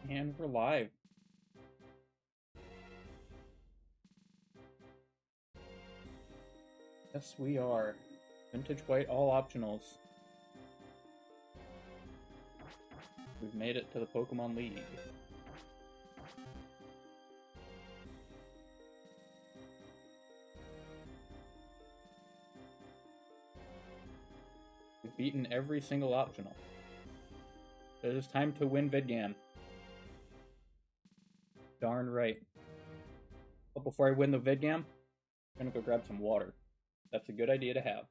And we're live. Yes, we are. Vintage White, all optionals. We've made it to the Pokemon League. We've beaten every single optional. It is time to win Vidgam. Darn right. But before I win the Vidgam, I'm gonna go grab some water. That's a good idea to have.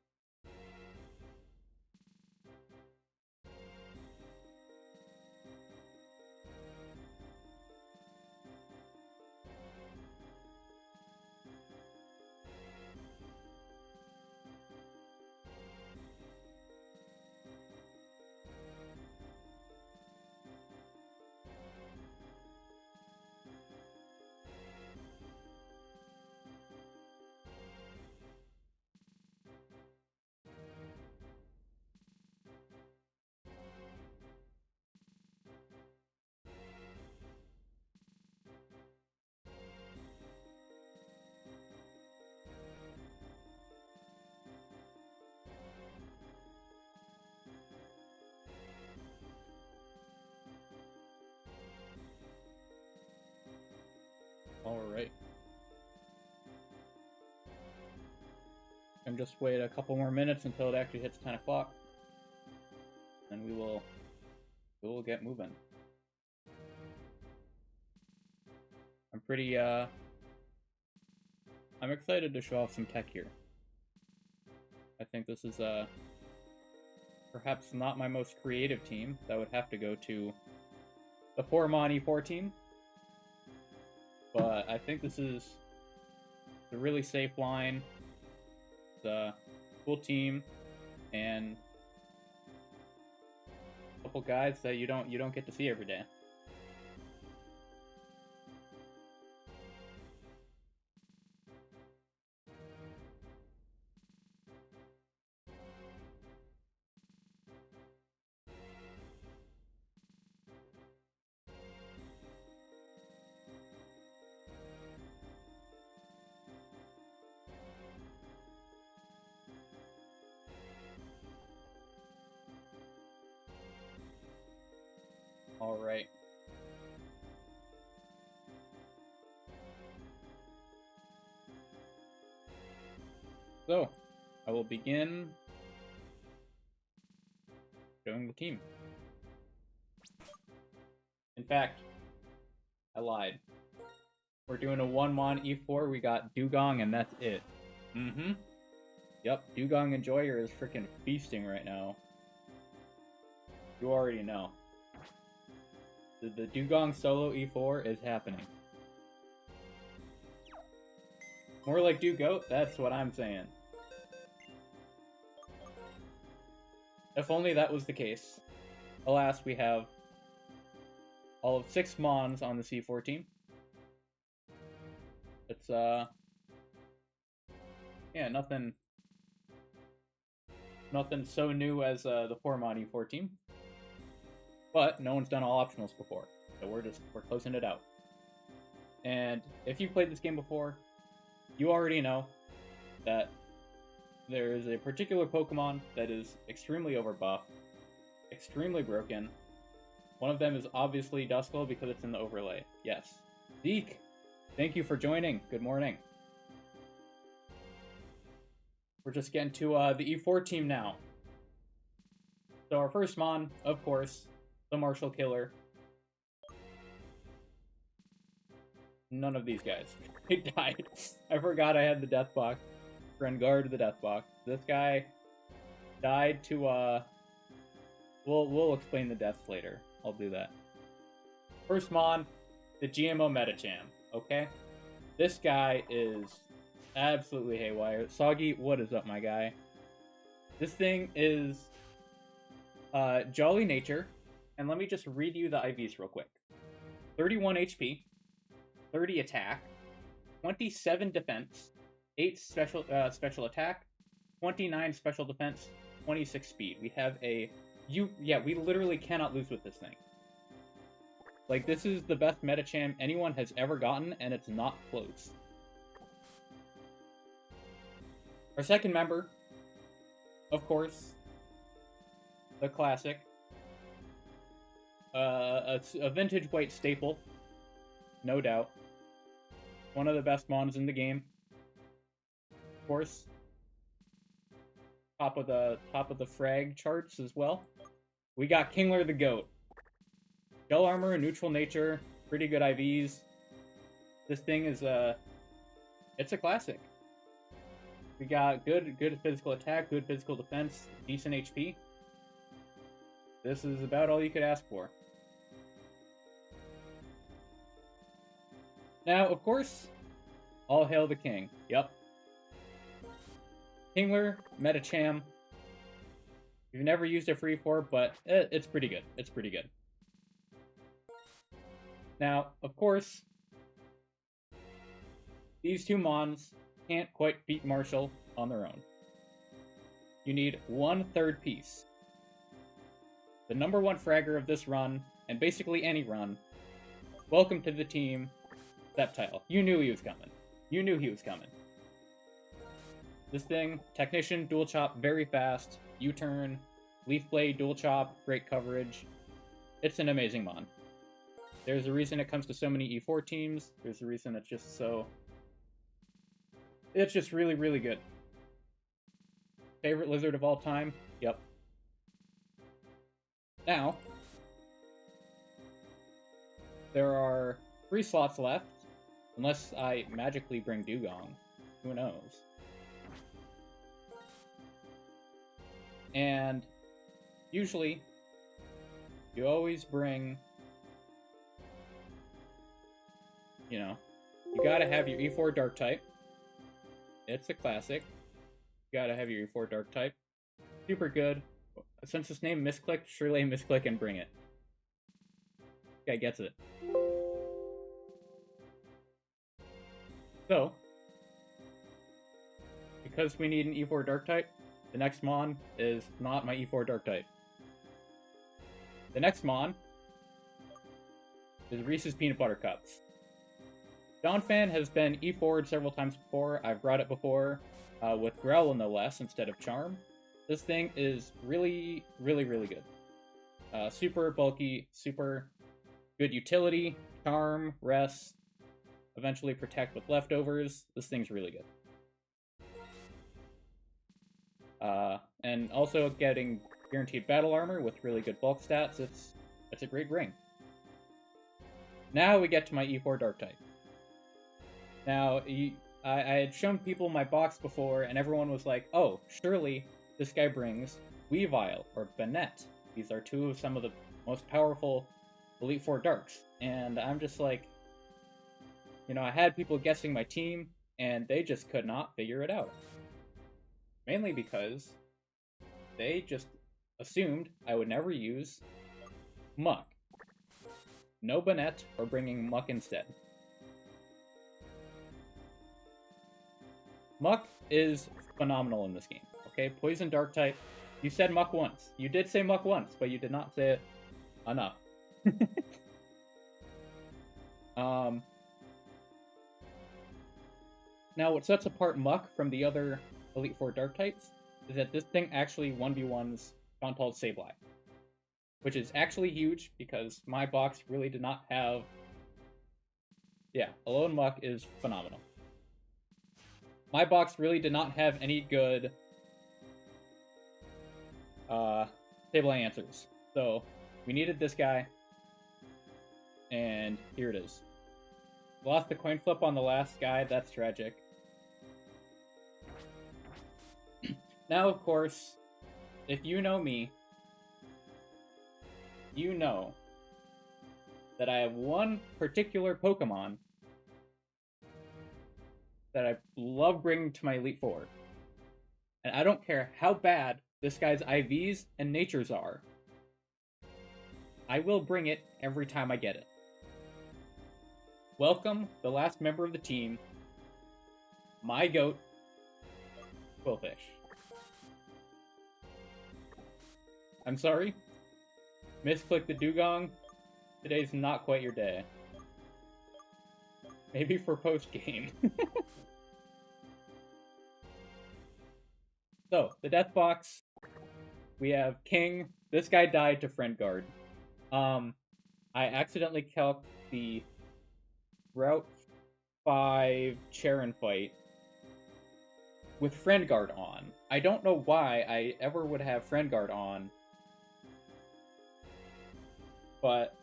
Alright. And just wait a couple more minutes until it actually hits 10 o'clock. And we will get moving. I'm pretty, I'm excited to show off some tech here. I think this is, perhaps not my most creative team. That would have to go to the Formon E4 team. But I think this is a really safe line. It's a cool team, and a couple guys that you don't get to see every day. All right. So, I will begin showing the team. In fact, I lied. We're doing a 1-mon E4. We got Dewgong, and that's it. Yep, Dewgong Enjoyer is freaking feasting right now. You already know. The Dewgong solo E4 is happening. More like Dewgoat, that's what I'm saying. If only that was the case. Alas, we have all of 6 Mons on the C4 team. It's, yeah, nothing so new as the Formon E4 team. But no one's done all optionals before, so we're closing it out. And if you've played this game before, you already know that there is a particular Pokemon that is extremely overbuffed, extremely broken. One of them is obviously Duskull because it's in the overlay. Yes. Zeke, thank you for joining. Good morning. We're just getting to the E4 team now. So our first Mon, of course, the Martial Killer. None of these guys. He died. I forgot I had the Death Box. Rengar the Death Box. This guy died to, We'll explain the deaths later. I'll do that. First Mon, the GMO Medicham, okay? This guy is absolutely haywire. Soggy, what is up, my guy? This thing is, Jolly Nature. And let me just read you the IVs real quick. 31 HP, 30 attack, 27 defense, 8 special attack, 29 special defense, 26 speed. We have a... we literally cannot lose with this thing. Like, this is the best Medicham anyone has ever gotten, and it's not close. Our second member, of course, the classic. A vintage white staple, no doubt. One of the best mons in the game. Of course. Top of the frag charts as well. We got Kingler the Goat. Gel armor, neutral nature, pretty good IVs. This thing is it's a classic. We got good physical attack, good physical defense, decent HP. This is about all you could ask for. Now, of course, all hail the king. Yep. Kingler, Medicham. You've never used it for E4, but it's pretty good. It's pretty good. Now, of course, these two mons can't quite beat Marshall on their own. You need 1/3 piece. The #1 fragger of this run, and basically any run. Welcome to the team, Sceptile. You knew he was coming. You knew he was coming. This thing, Technician, dual chop, very fast, U-turn, Leaf Blade, dual chop, great coverage. It's an amazing mon. There's a reason it comes to so many E4 teams. There's a reason it's just so... It's just really, really good. Favorite lizard of all time? Yep. Now, there are 3 slots left, unless I magically bring Dugong. Who knows? And usually, you always bring, you know, you gotta have your E4 Dark type. It's a classic. You gotta have your E4 Dark type. Super good. Since its name Misclick, surely Misclick and bring it. Guy gets it. So, because we need an E4 Dark type, the next mon is not my E4 Dark type. The next mon is Reese's Peanut Butter Cups. Donphan has been E4'd several times before. I've brought it before with Growl no less instead of Charm. This thing is really, really, really good. Super bulky, super good utility, Charm, Rest, eventually Protect with leftovers. This thing's really good. And also getting guaranteed battle armor with really good bulk stats. It's a great ring. Now we get to my E4 Dark type. Now, I had shown people my box before, and everyone was like, oh, surely this guy brings Weavile or Banette. These are two of some of the most powerful Elite Four Darks. And I'm just like, you know, I had people guessing my team, and they just could not figure it out. Mainly because they just assumed I would never use Muck. No Banette or bringing Muck instead. Muck is phenomenal in this game, okay? Poison Dark type. You said Muck once. You did say Muck once, but you did not say it enough. Now, what sets apart Muck from the other Elite Four Dark types is that this thing actually 1v1s Dontal's Sableye. Which is actually huge, because my box really did not have... Yeah, Alone Muck is phenomenal. My box really did not have any good Sableye answers. So, we needed this guy, and here it is. Lost the coin flip on the last guy, that's tragic. Now, of course, if you know me, you know that I have one particular Pokemon that I love bringing to my Elite Four. And I don't care how bad this guy's IVs and natures are. I will bring it every time I get it. Welcome, the last member of the team, my goat, Qwilfish. I'm sorry, Misclick the Dugong, Today's not quite your day. Maybe for post-game. So, the Death Box. We have King. This guy died to Friend Guard. I accidentally calced the Route 5 Charon fight with Friend Guard on. I don't know why I ever would have Friend Guard on, but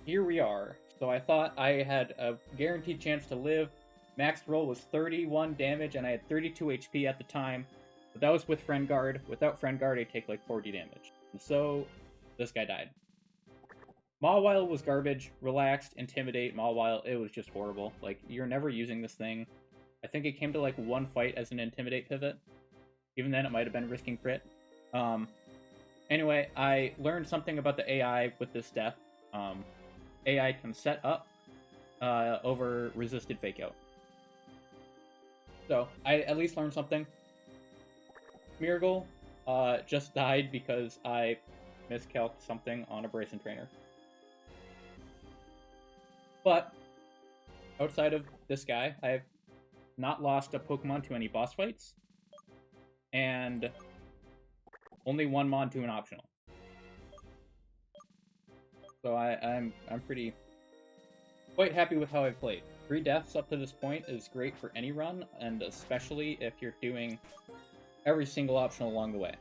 here we are. So I thought I had a guaranteed chance to live. Max roll was 31 damage, and I had 32 HP at the time. But that was with Friend Guard. Without Friend Guard, I take like 40 damage. And so, this guy died. Mawile was garbage. Relaxed, Intimidate, Mawile, it was just horrible. Like, you're never using this thing. I think it came to like one fight as an Intimidate pivot. Even then, it might have been risking crit. Anyway, I learned something about the AI with this death. AI can set up over resisted fake out. So, I at least learned something. Smeargle just died because I miscalculated something on a Brazen Trainer. But, outside of this guy, I have not lost a Pokemon to any boss fights, and only one Mon to an optional. So I'm pretty quite happy with how I've played. 3 deaths up to this point is great for any run, and especially if you're doing every single optional along the way.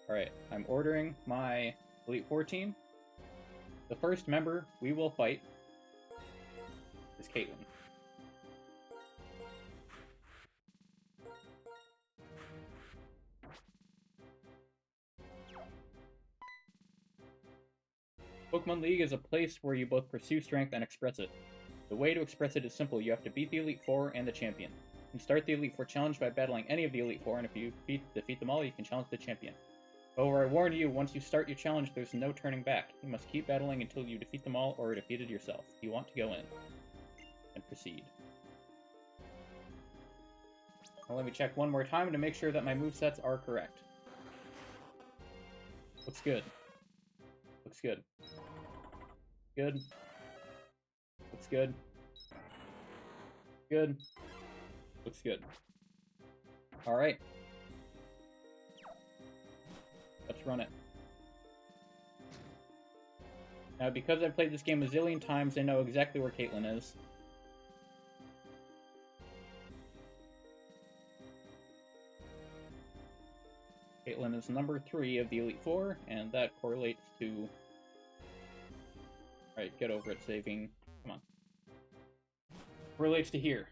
Alright, I'm ordering my Elite Four team. The first member we will fight is Caitlyn. Pokemon League is a place where you both pursue strength and express it. The way to express it is simple. You have to beat the Elite Four and the champion. You can start the Elite Four challenge by battling any of the Elite Four, and if you defeat them all, you can challenge the champion. However, I warn you, once you start your challenge, there's no turning back. You must keep battling until you defeat them all or are defeated yourself. You want to go in and proceed. Now let me check one more time to make sure that my movesets are correct. Looks good. Looks good. Good. Looks good. Good. Looks good. Alright. Let's run it. Now, because I've played this game a zillion times, I know exactly where Caitlyn is. Caitlyn is number 3 of the Elite Four, and that correlates to... Alright, get over it, saving. Come on. Correlates to here.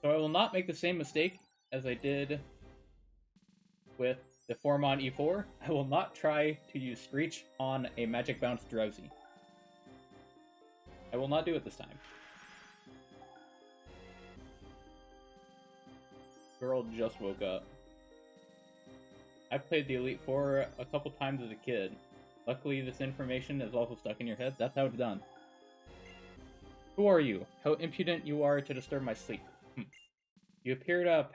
So I will not make the same mistake as I did with the Formon E4. I will not try to use Screech on a Magic Bounce Drowsy. I will not do it this time. Girl just woke up. I played the Elite Four a couple times as a kid. Luckily, this information is also stuck in your head. That's how it's done. Who are you? How impudent you are to disturb my sleep. You appear to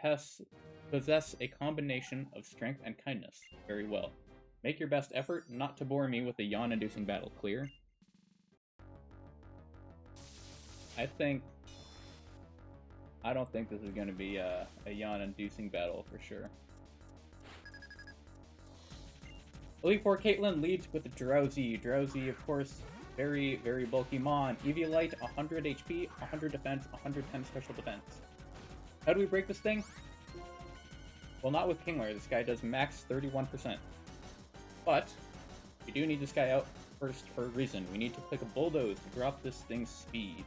possess a combination of strength and kindness. Very well. Make your best effort not to bore me with a yawn-inducing battle. Clear? I don't think this is going to be a yawn-inducing battle for sure. Elite Four Caitlyn leads with Drowsy. Drowsy, of course, very, very bulky Mon. Eviolite, 100 HP, 100 defense, 110 special defense. How do we break this thing? Well, not with Kingler. This guy does max 31%. But we do need this guy out first for a reason. We need to click a Bulldoze to drop this thing's speed.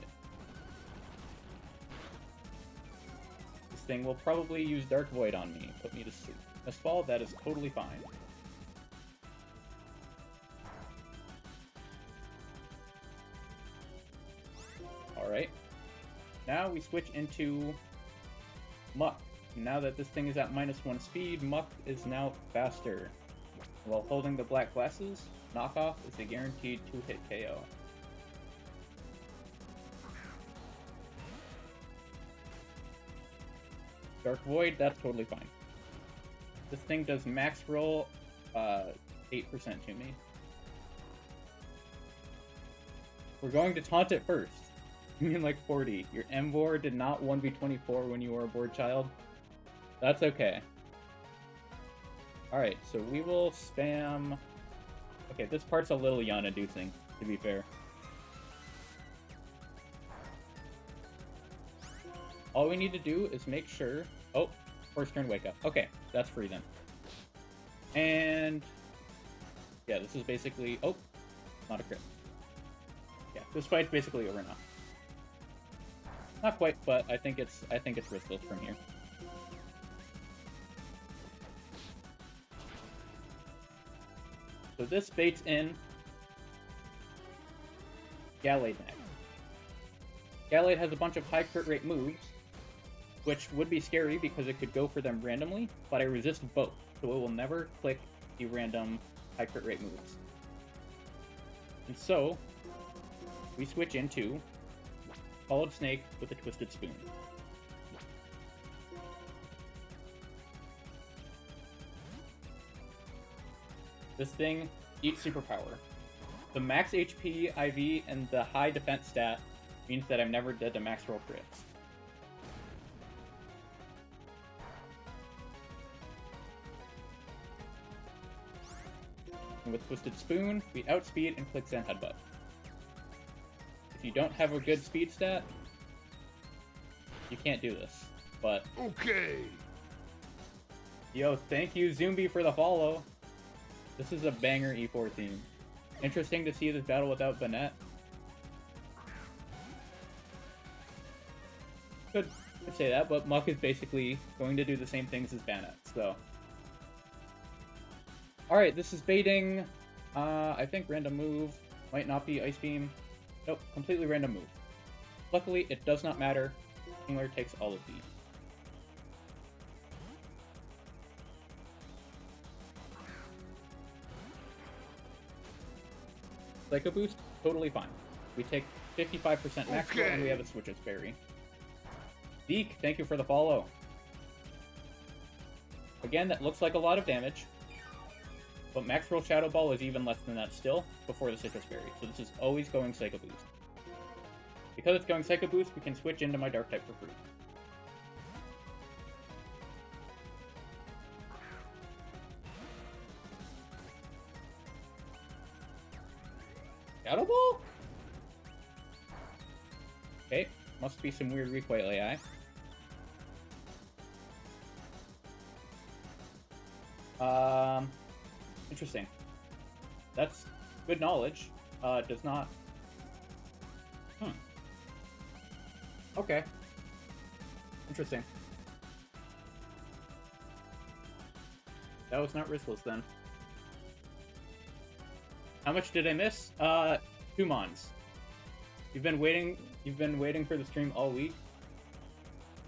This thing will probably use Dark Void on me, put me to sleep. Mistfall, that is totally fine. Alright. Now we switch into Muck. Now that this thing is at -1 speed, Muck is now faster. While holding the black glasses, Knockoff is a guaranteed 2-hit KO. Dark Void, that's totally fine. This thing does max roll 8% to me. We're going to taunt it first. You mean like 40. Your Emvor did not 1v24 when you were a bored child? That's okay. Alright, so we will spam... Okay, this part's a little yawn-inducing, to be fair. All we need to do is make sure... Oh, first turn wake up. Okay, that's free then. And... Yeah, this is basically... Oh, not a crit. Yeah, this fight's basically over now. Not quite, but I think it's riskless from here. So this baits in Gallade next. Gallade has a bunch of high crit rate moves, which would be scary because it could go for them randomly, but I resist both, so it will never click the random high crit rate moves. And so, we switch into Followed Snake with a Twisted Spoon. This thing eats superpower. The max HP, IV, and the high defense stat means that I'm never dead to max roll crits. And with Twisted Spoon, we outspeed and click Zen Headbutt. If you don't have a good speed stat, you can't do this, but... Okay! Yo, thank you, Zumbi, for the follow! This is a banger E4 theme. Interesting to see this battle without Banette. Could say that, but Muck is basically going to do the same things as Banette, so... Alright, this is baiting... I think random move. Might not be Ice Beam. Nope, completely random move. Luckily, it does not matter. Kingler takes all of these. Psycho Boost, totally fine. We take 55% max roll and we have a Switch's Berry. Zeke, thank you for the follow. Again, that looks like a lot of damage. But max roll Shadow Ball is even less than that still, before the Citrus Berry, so this is always going Psycho Boost. Because it's going Psycho Boost, we can switch into my Dark type for free. Shadow Ball? Okay, must be some weird recoil AI. Interesting. That's good knowledge. Does not... Okay. Interesting. That was not riskless then. How much did I miss? 2 Mons. You've been waiting for the stream all week?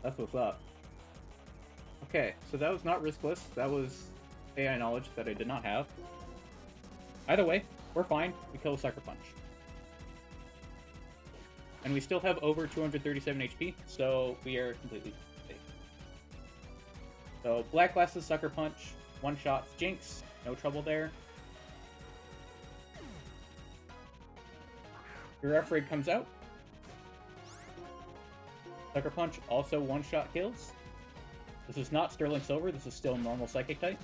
That's what's up. Okay, so that was not riskless. That was AI knowledge that I did not have. Either way, we're fine. We kill a Sucker Punch. And we still have over 237 HP, so we are completely safe. So, Black Glass's Sucker Punch, one-shots Jinx, no trouble there. Your F-Rig comes out. Sucker Punch also one-shot kills. This is not Sterling Silver, this is still normal Psychic type.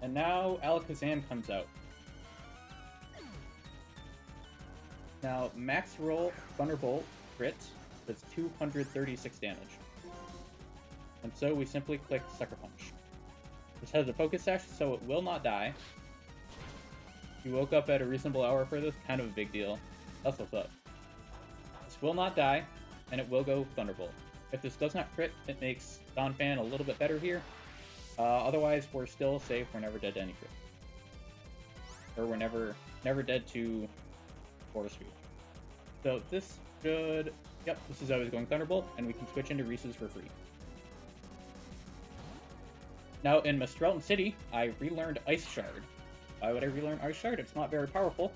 And now Alakazam comes out. Now, max roll Thunderbolt crit does 236 damage. And so we simply click Sucker Punch. This has a Focus Sash, so it will not die. You woke up at a reasonable hour for this, kind of a big deal. That's what's up. This will not die, and it will go Thunderbolt. If this does not crit, it makes Donphan a little bit better here. Otherwise, we're still safe. We're never dead to any crit. Or we're never dead to Force Field. So this should... Yep, this is always going Thunderbolt, and we can switch into Reese's for free. Now, in Mistrelton City, I relearned Ice Shard. Why would I relearn Ice Shard? It's not very powerful.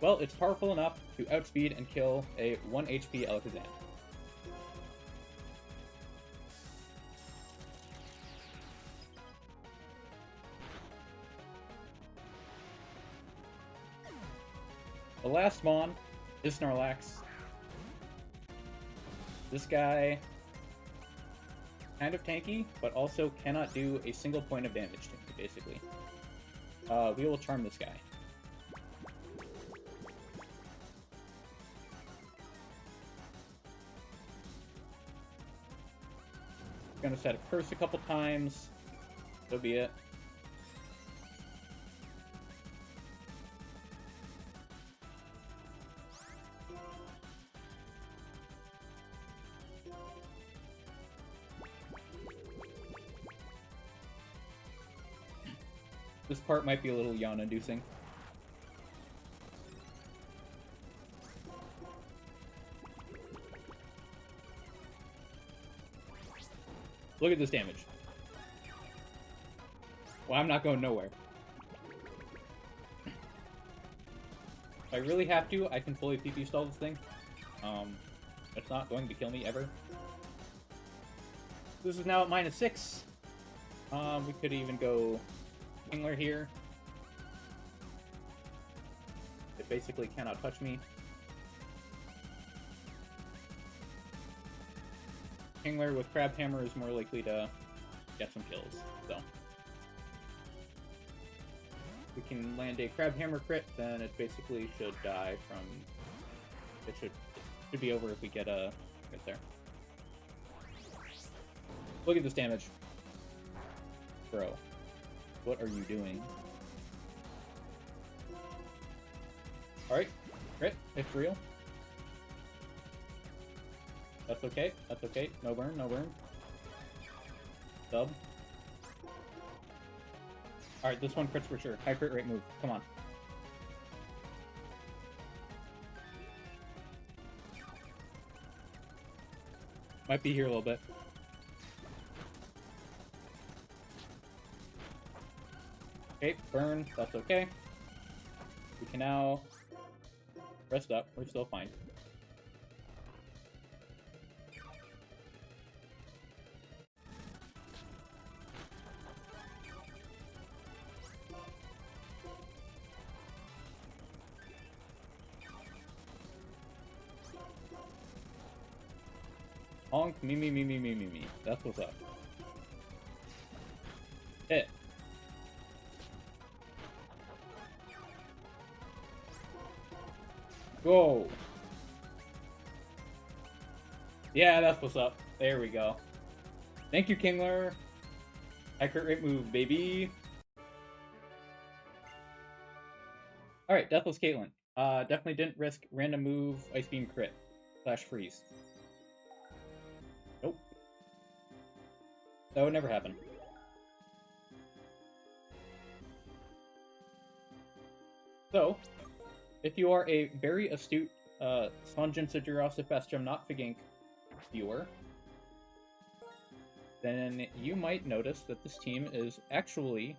Well, it's powerful enough to outspeed and kill a 1 HP Alakazam. The last Mon is Snorlax. This guy, kind of tanky, but also cannot do a single point of damage to me, basically. We will charm this guy. Gonna set a curse a couple times. So be it. This part might be a little yawn-inducing. Look at this damage. Well, I'm not going nowhere. If I really have to, I can fully PP stall this thing. It's not going to kill me ever. This is now at -6. We could even go Kingler here. It basically cannot touch me. Kingler with Crab Hammer is more likely to get some kills, so. If we can land a Crab Hammer crit, then it basically should die from... It should be over if we get a crit there. Look at this damage. Bro. What are you doing? Alright, crit, it's real. That's okay, that's okay. No burn, no burn. Sub. Alright, this one crits for sure. High crit rate move, come on. Might be here a little bit. Okay, burn, that's okay. We can now rest up, we're still fine. Honk, me. That's what's up. Hit. Go. Yeah, that's what's up. There we go. Thank you, Kingler. High crit rate move, baby. Alright, Deathless Caitlyn. Definitely didn't risk random move, Ice Beam crit. / freeze. Nope. That would never happen. So, if you are a very astute Sanjinsa Jurassic Bestium not Figink viewer, then you might notice that this team is actually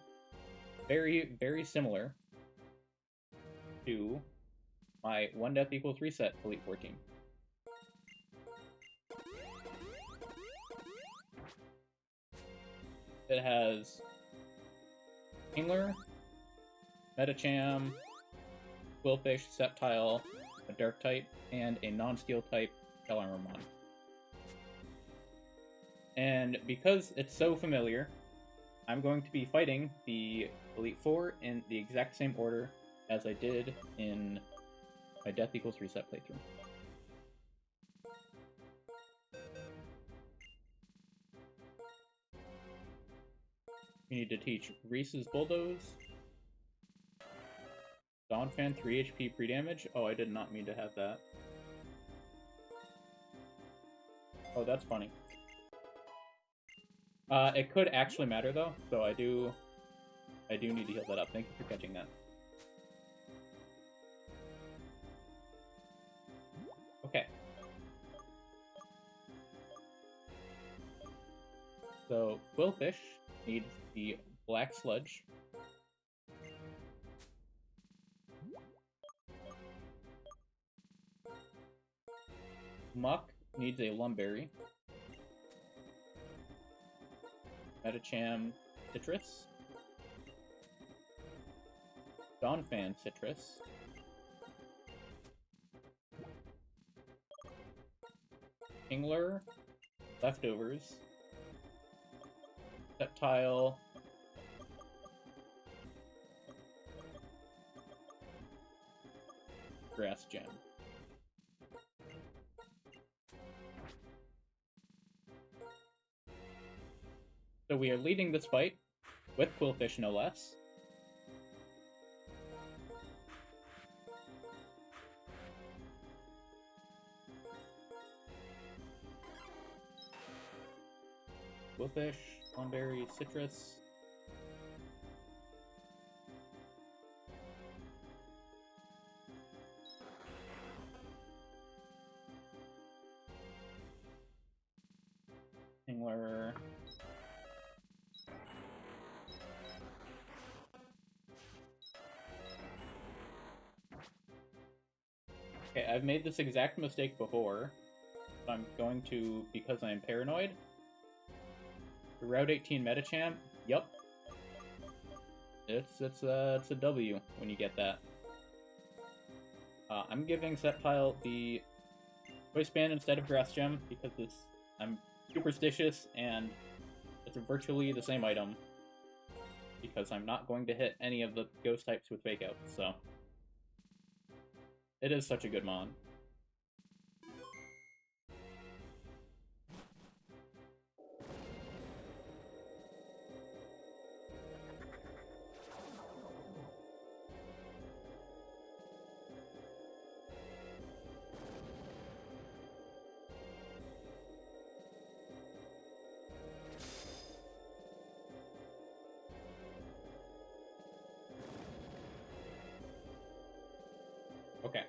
very, very similar to my 1 death equals reset Elite Four team. It has Kingler, Metacham, Quillfish, Sceptile, a Dark type, and a non-steel type Galarmamon. And because it's so familiar, I'm going to be fighting the Elite Four in the exact same order as I did in my Death Equals Reset playthrough. We need to teach Reese's Bulldoze. Donphan 3 HP pre-damage. Oh, I did not mean to have that. Oh, that's funny. It could actually matter though, so I do need to heal that up. Thank you for catching that. Okay. So Quillfish needs the Black Sludge. Muck needs a Lumberry. Metacham Citrus. Donphan Citrus. Kingler. Leftovers. Sceptile. Grass Gem. So we are leading this fight with Qwilfish, no less. Qwilfish, Lumberry, Citrus. Kingler. Okay, I've made this exact mistake before. So I'm going to, because I'm paranoid. Route 18 Metacham, yup. It's a W when you get that. I'm giving Sceptile the Choice Band instead of Grass Gem because I'm superstitious and it's virtually the same item. Because I'm not going to hit any of the ghost types with Fake Out, so it is such a good mon. Okay.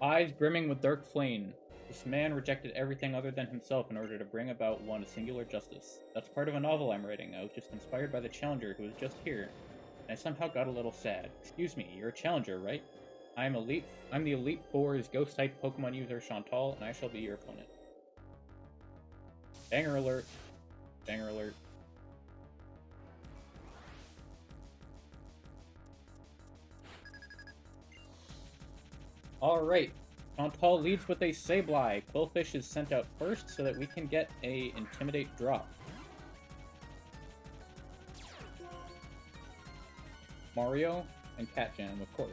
Eyes brimming with dark flame. This man rejected everything other than himself in order to bring about one singular justice. That's part of a novel I'm writing. I was just inspired by the challenger who was just here. And I somehow got a little sad. Excuse me, you're a challenger, right? I'm the Elite Four's Ghost-type Pokemon user Chantal, and I shall be your opponent. Banger alert. Banger alert. Alright, Chantal leads with a Sableye. Qwilfish is sent out first so that we can get a Intimidate drop. Mario and Catjam, of course.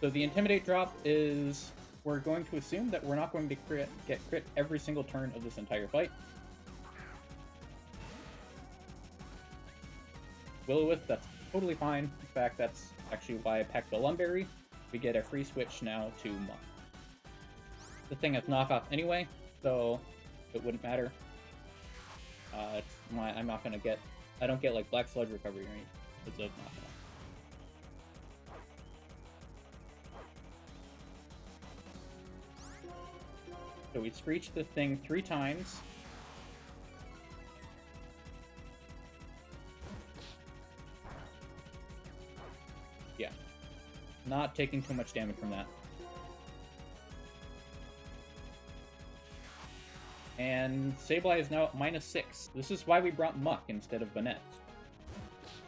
So the Intimidate drop is... we're going to assume that we're not going to get crit every single turn of this entire fight. Will-O-Wisp, that's totally fine. In fact, that's actually why I packed the Lumberry. We get a free switch now to Muck. The thing has knockoff anyway, so it wouldn't matter. I'm not gonna get... I don't get like Black Sludge recovery or anything because of knockoff. So we screech this thing 3 times. Yeah. Not taking too much damage from that. And Sableye is now at -6. This is why we brought Muck instead of Banette.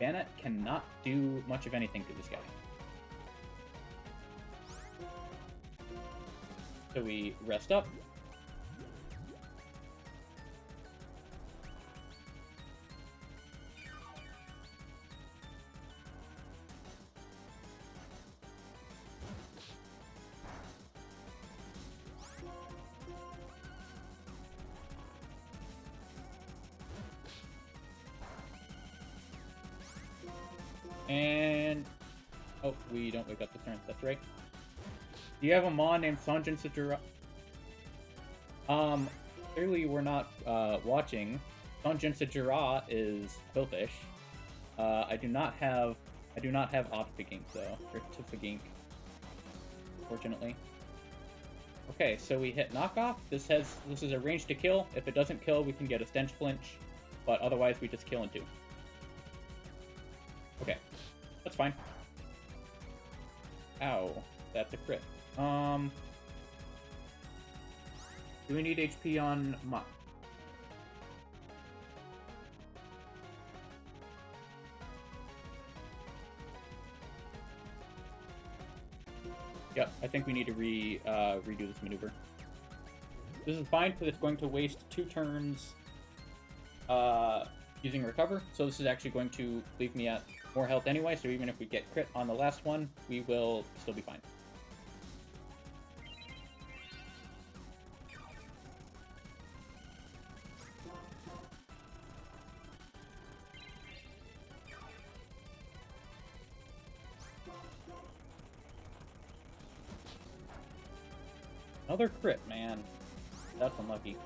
Banette cannot do much of anything to this guy. So we rest up. And... oh, we don't wake up this turn, that's right. Do you have a Mon named Sanjin Sajira? Clearly we're not, watching. Sanjin Sajira is Qwilfish. I do not have Optifagink, though. Or Tifagink. Fortunately. Okay, so we hit Knockoff. This is a range to kill. If it doesn't kill, we can get a Stench Flinch. But otherwise, we just kill in 2. Okay, that's fine. Ow, that's a crit. Do we need HP on Mach? Yep, I think we need to redo this maneuver. This is fine because it's going to waste 2 turns using recover, so this is actually going to leave me at more health anyway, so even if we get crit on the last one, we will still be fine. Another crit, man. That's unlucky.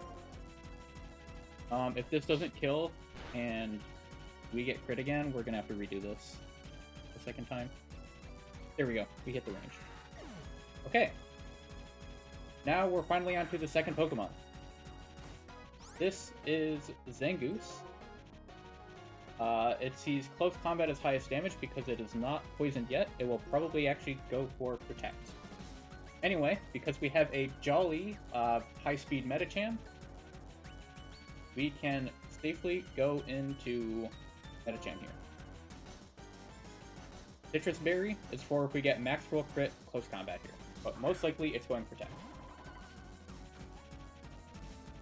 If this doesn't kill and we get crit again, we're gonna have to redo this the second time. There we go. We hit the range. Okay. Now we're finally on to the second Pokemon. This is Zangoose. It sees close combat as highest damage because it is not poisoned yet. It will probably actually go for Protect. Anyway, because we have a Jolly high-speed Medicham, we can safely go into Medicham here. Citrus Berry is for if we get max roll crit close combat here, but most likely it's going Protect.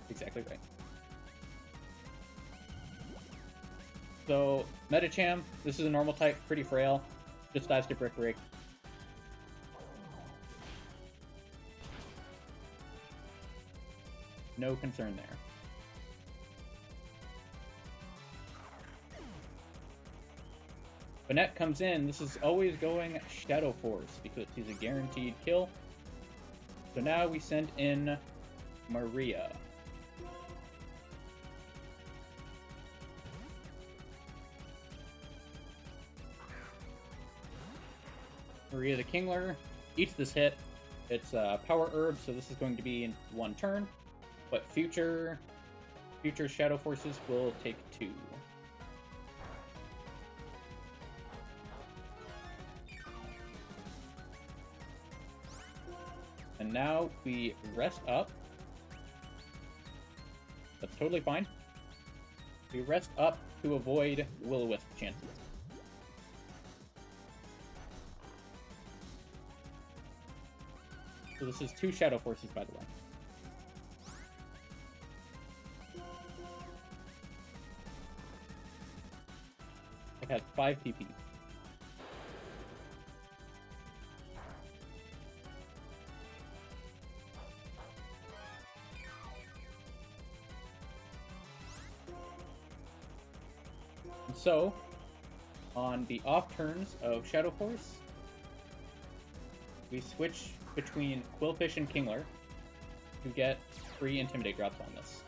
Exactly right. So, Medicham, this is a normal type, pretty frail, just dies to Brick Break. No concern there. Banette comes in. This is always going Shadow Force because he's a guaranteed kill. So now we send in Maria. Maria the Kingler eats this hit. It's Power Herb, so this is going to be in 1 turn. But future Shadow Forces will take 2. And now we rest up. That's totally fine. We rest up to avoid Will-O-Wisp chances. So this is 2 Shadow Forces, by the way. It has 5 PP. And so, on the off turns of Shadow Force, we switch between Quillfish and Kingler to get free Intimidate drops on this.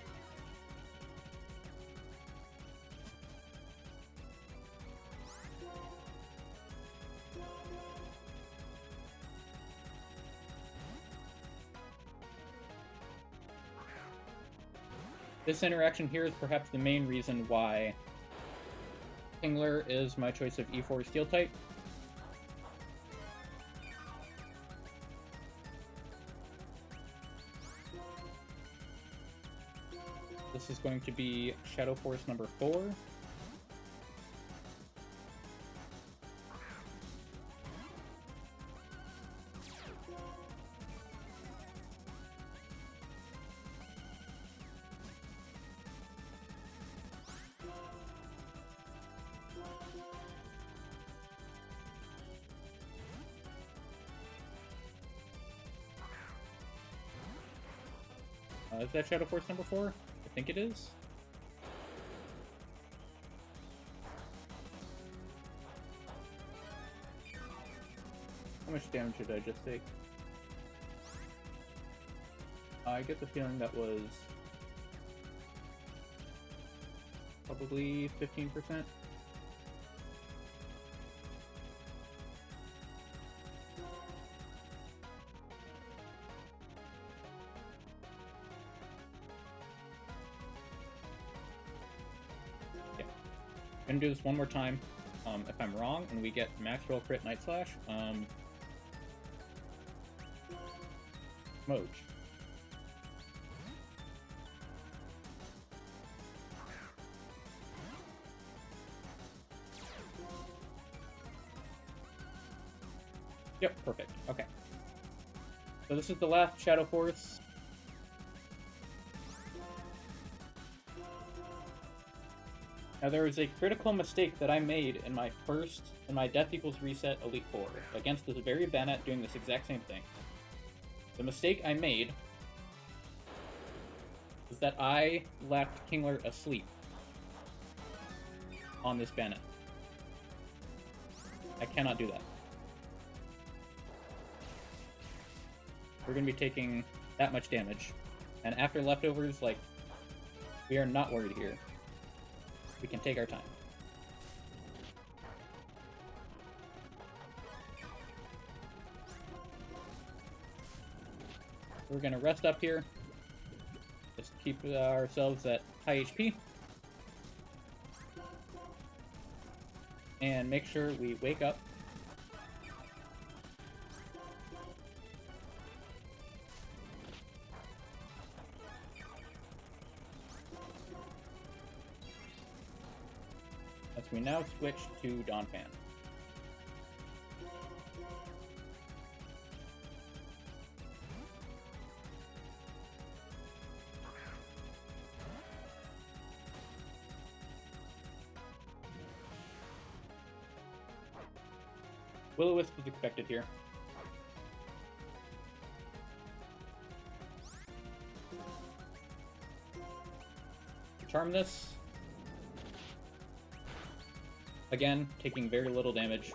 This interaction here is perhaps the main reason why Kingler is my choice of E4 Steel type. This is going to be Shadow Force number 4. Is that Shadow Force number 4? I think it is. How much damage did I just take? I get the feeling that was probably 15%. Gonna do this one more time. If I'm wrong and we get max roll crit Night Slash, Moj. Yep, perfect. Okay. So this is the last Shadow Force. Now there was a critical mistake that I made in my Death Equals Reset Elite Four against this very Banette doing this exact same thing. The mistake I made is that I left Kingler asleep on this Banette. I cannot do that. We're going to be taking that much damage. And after leftovers, like, we are not worried here. We can take our time. We're going to rest up here. Just keep ourselves at high HP. And make sure we wake up. As we now switch to Donphan. Will-O-Wisp is expected here. Charm this. Again, taking very little damage.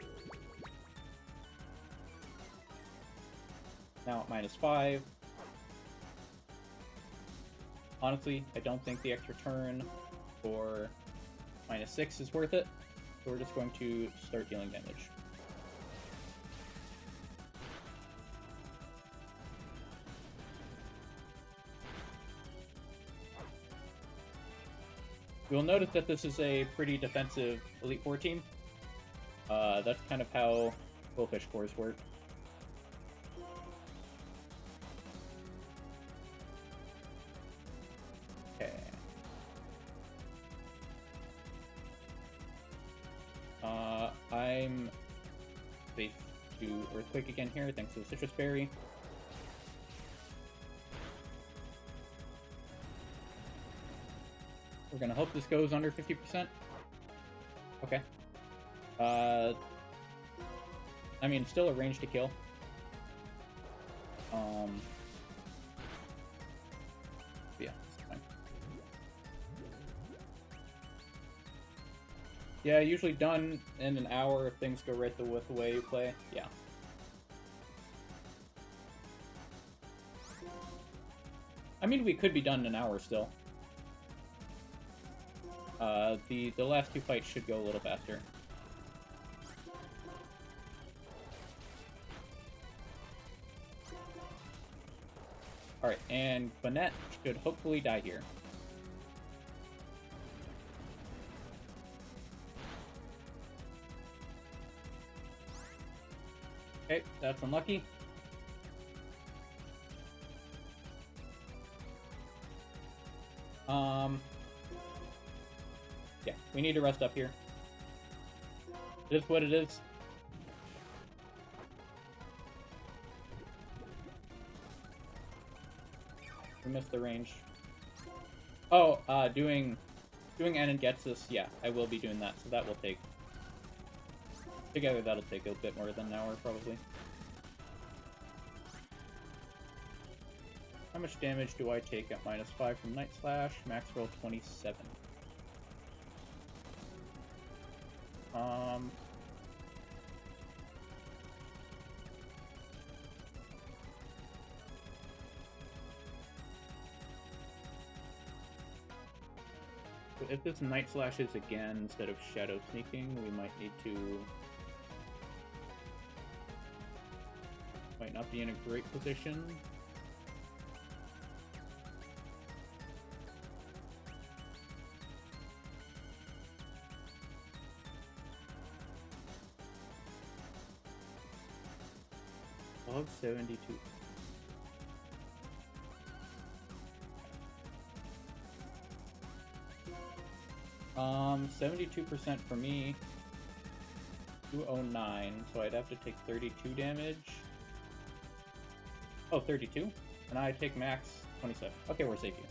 Now at -5. Honestly, I don't think the extra turn for -6 is worth it. So we're just going to start dealing damage. You'll notice that this is a pretty defensive Elite Four team. That's kind of how Qwilfish cores work. Okay. I'm safe to Earthquake again here, thanks to the Citrus Berry. We're gonna hope this goes under 50%. Okay. I mean, still a range to kill. Yeah, it's fine. Yeah, usually done in an hour if things go right with the way you play. Yeah. I mean, we could be done in an hour still. The last two fights should go a little faster. Alright, and Banette should hopefully die here. Okay, that's unlucky. Yeah, we need to rest up here. It is what it is. We missed the range. Oh, doing Anon Getsus, yeah, I will be doing that, so that will take... Together, that'll take a bit more than an hour, probably. How much damage do I take at -5 from Night Slash? Max roll 27. If this Night Slashes again instead of Shadow Sneaking, we might need to... Might not be in a great position. above 72. 72% for me. 209, so I'd have to take 32 damage. Oh, 32? And I take max 27. Okay, we're safe here.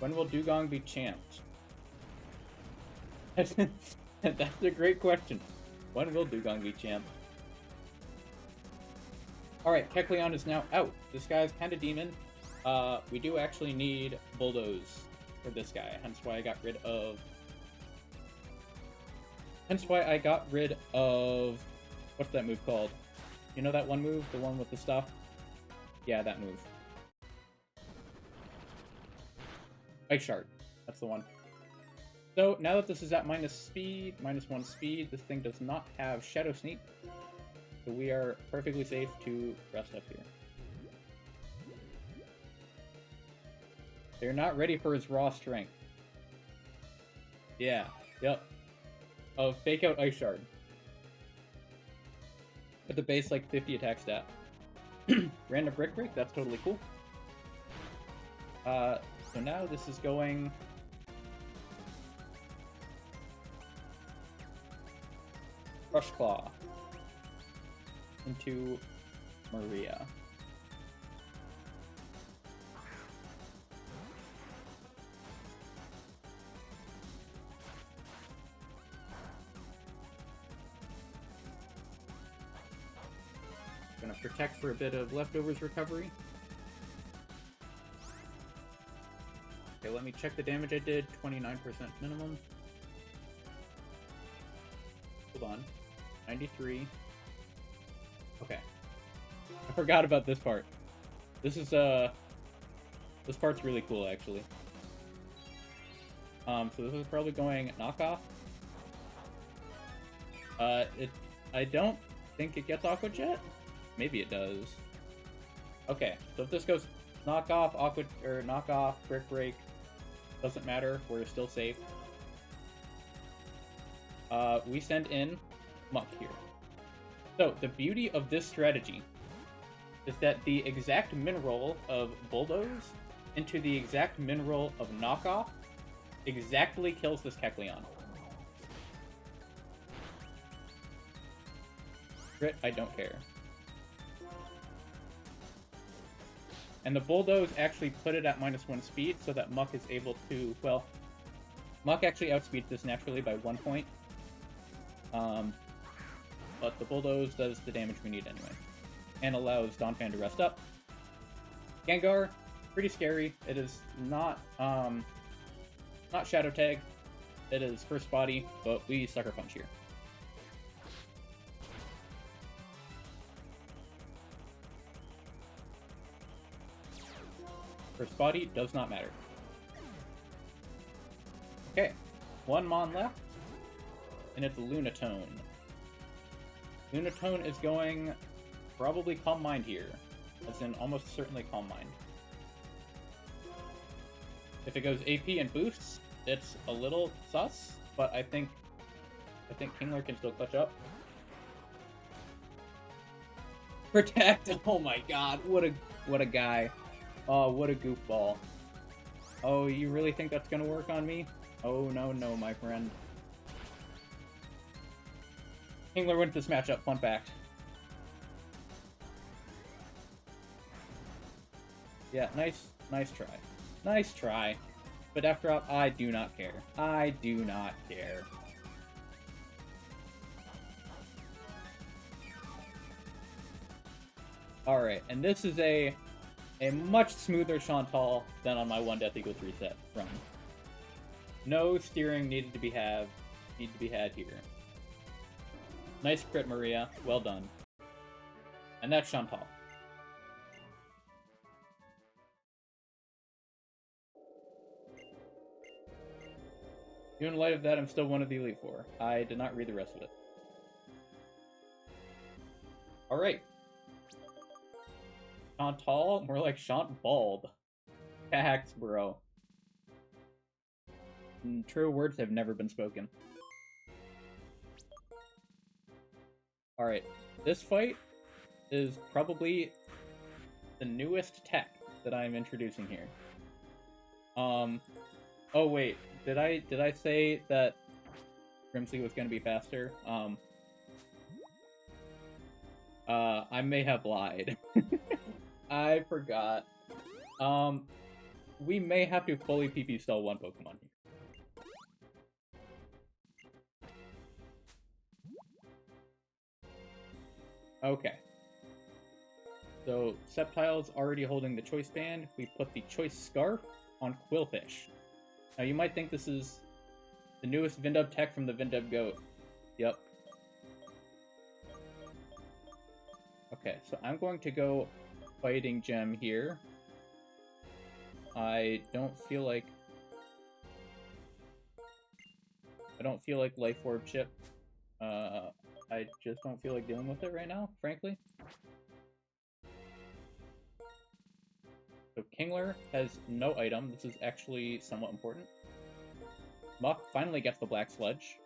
When will Dugong be champed? That's a great question. When will Dugong be champed? Alright, Kecleon is now out. This guy's kind of demon. We do actually need Bulldoze for this guy, hence why I got rid of... What's that move called? You know that one move? The one with the stuff? Yeah, that move. Ice Shard. That's the one. So, now that this is at -1 speed, this thing does not have Shadow Sneak. So we are perfectly safe to rest up here. They're not ready for his raw strength. Yeah, yep. Oh, fake out Ice Shard. At the base, like, 50 attack stat. Random Brick Break, that's totally cool. So now this is going... Rush Claw. Into Maria. Gonna protect for a bit of leftovers recovery. Okay, let me check the damage I did. 29% minimum. Hold on. 93. Okay. I forgot about this part. This is, this part's really cool, actually. So this is probably going knockoff. I don't think it gets Aqua Jet. Maybe it does. Okay, so if this goes knockoff, knockoff, Brick Break, doesn't matter, we're still safe. We send in Muck here. So, the beauty of this strategy is that the exact mineral of Bulldoze into the exact mineral of knockoff exactly kills this Kecleon. Crit, I don't care. And the Bulldoze actually put it at -1 speed so that Muck is able to, well, Muck actually outspeeds this naturally by 1 point. But the Bulldoze does the damage we need anyway. And allows Donphan to rest up. Gengar, pretty scary. It is not Shadow Tag. It is First Body, but we Sucker Punch here. First Body does not matter. Okay, 1 Mon left, and it's Lunatone. Lunatone is going probably Calm Mind here, as in almost certainly Calm Mind. If it goes AP and boosts, it's a little sus, but I think Kingler can still clutch up. Protect! Oh my god, what a guy. Oh, what a goofball. Oh, you really think that's gonna work on me? Oh, no, my friend. Kingler wins this matchup, fun fact. Yeah, nice try. Nice try. But after all, I do not care. I do not care. Alright, and this is a much smoother Chantal than on my 1 Death Equals Reset run. No steering needed to be had here. Nice crit, Maria. Well done. And that's Chantal. Even in light of that, I'm still one of the Elite Four. I did not read the rest of it. Alright. Chantal? More like Chant-Bald. Facts, bro. True words have never been spoken. Alright, this fight is probably the newest tech that I'm introducing here. Oh wait, did I say that Grimsley was gonna be faster? I may have lied. I forgot. We may have to fully PP stall one Pokemon here. Okay. So, Sceptile's already holding the Choice Band. We put the Choice Scarf on Quillfish. Now, you might think this is the newest Vindub tech from the Vindub Goat. Yep. Okay, so I'm going to go Fighting Gem here. I don't feel like Life Orb Chip. I just don't feel like dealing with it right now, frankly. So Kingler has no item. This is actually somewhat important. Muk finally gets the Black Sludge.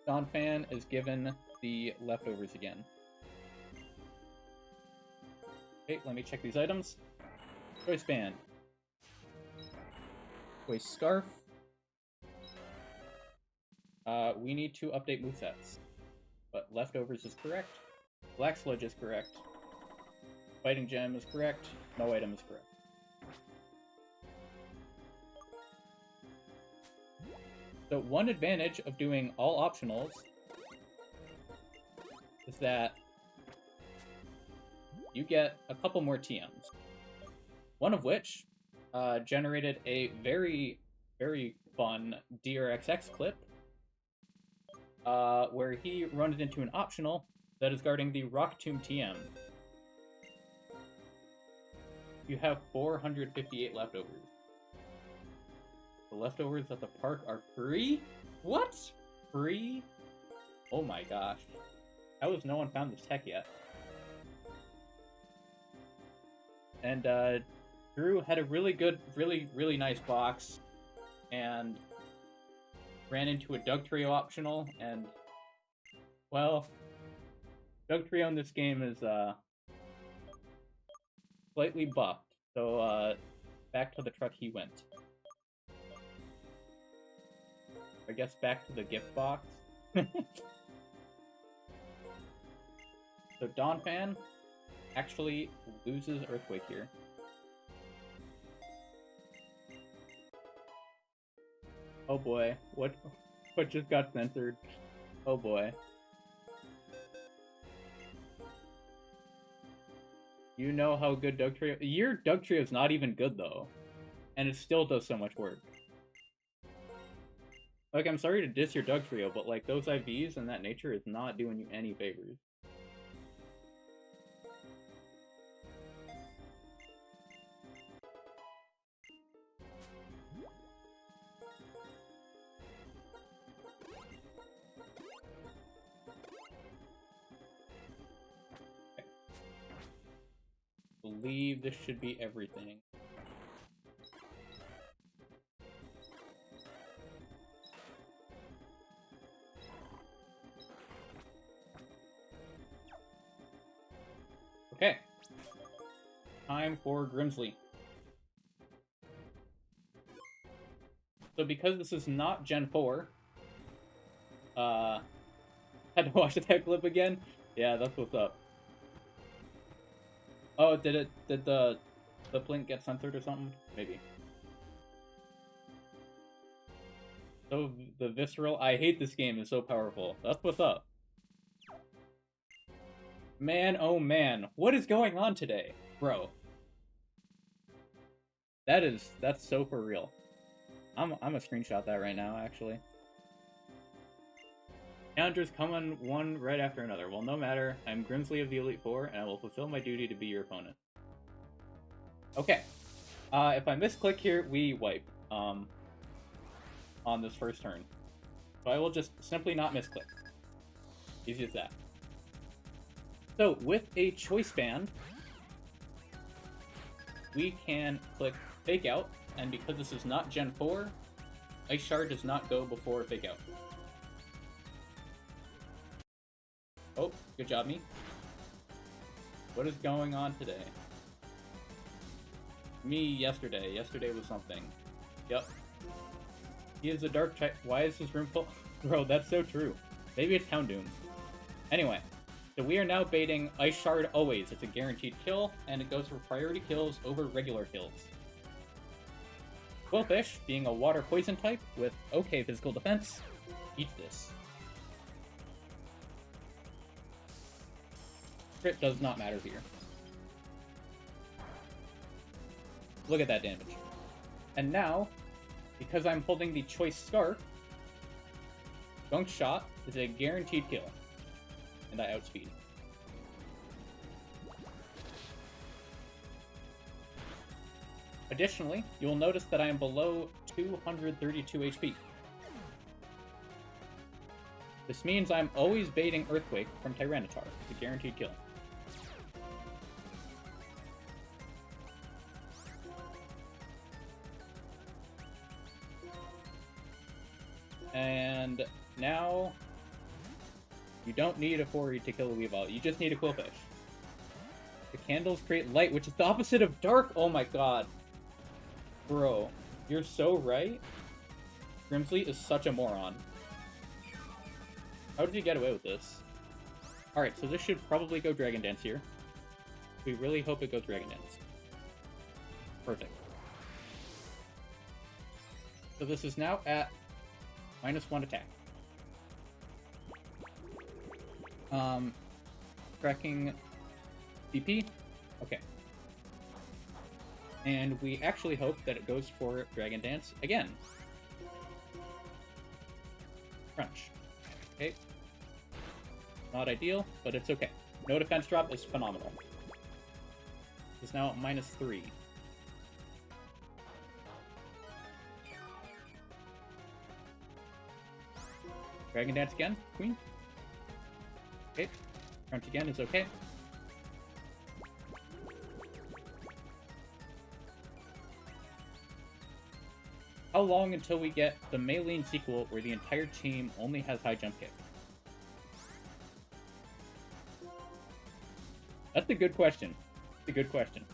Donphan is given the leftovers again. Okay, let me check these items. Choice Band. Choice Scarf. We need to update movesets. But leftovers is correct. Black Sludge is correct. Fighting Gem is correct. No item is correct. So one advantage of doing all optionals is that you get a couple more TMs. One of which generated a very, very fun DRXX clip where he runs it into an optional that is guarding the Rock Tomb TM. You have 458 leftovers. The leftovers at the park are free? What? Free? Oh my gosh. How has no one found this tech yet? And Drew had a really good, really nice box, and ran into a Dugtrio optional, and, well, Dugtrio in this game is slightly buffed, so back to the truck he went. I guess back to the gift box. So Donphan actually loses Earthquake here. Oh boy, what just got censored? Oh boy. You know how good Dugtrio... Your Dugtrio is not even good though, and it still does so much work. Like, I'm sorry to diss your Dugtrio, but like those IVs and that nature is not doing you any favors. I believe this should be everything. Okay. Time for Grimsley. So because this is not Gen 4, had to watch that clip again? Yeah, that's what's up. Oh, did the blink get censored or something? Maybe. So the visceral, I hate this game, is so powerful. That's what's up. Man, oh man, what is going on today, bro? That's so for real. I'm a screenshot that right now, actually. Challenger's coming one right after another. Well, no matter. I'm Grimsley of the Elite Four, and I will fulfill my duty to be your opponent. Okay. If I misclick here, we wipe. On this first turn. So I will just simply not misclick. Easy as that. So, with a Choice Band, we can click Fake Out, and because this is not Gen 4, Ice Shard does not go before Fake Out. Oh, good job, me. What is going on today? Me yesterday. Yesterday was something. Yep. He is a dark type. Why is his room full? Bro, that's so true. Maybe it's Houndoom. Anyway, so we are now baiting Ice Shard always. It's a guaranteed kill, and it goes for priority kills over regular kills. Qwilfish, being a water poison type with okay physical defense, eats this. Crit does not matter here. Look at that damage. And now, because I'm holding the Choice Scarf, Gunk Shot is a guaranteed kill. And I outspeed. Additionally, you will notice that I am below 232 HP. This means I'm always baiting Earthquake from Tyranitar. It's a guaranteed kill. And now, you don't need a Fori to kill a Weavile, you just need a Qwilfish. The candles create light, which is the opposite of dark! Oh my god. Bro, you're so right. Grimsly is such a moron. How did he get away with this? Alright, so this should probably go Dragon Dance here. We really hope it goes Dragon Dance. Perfect. So this is now at -1 attack. Tracking DP? Okay. And we actually hope that it goes for Dragon Dance again. Crunch. Okay. Not ideal, but it's okay. No defense drop is phenomenal. It's now at -3. Dragon Dance again, Queen. Okay. Crunch again is okay. How long until we get the Maylene sequel where the entire team only has high jump kick? That's a good question. That's a good question.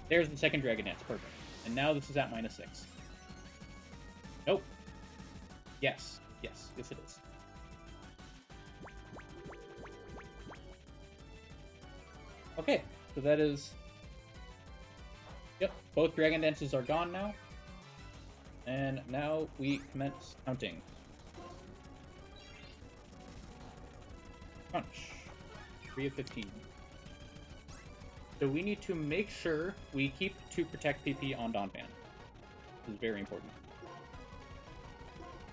There's the second Dragon Dance. Perfect. And now this is at -6. Nope. Yes. Yes. Yes, it is. Okay. So that is... Yep. Both Dragon Dances are gone now. And now we commence counting. Crunch. 3 of 15. So we need to make sure we keep to protect PP on Donphan. This is very important.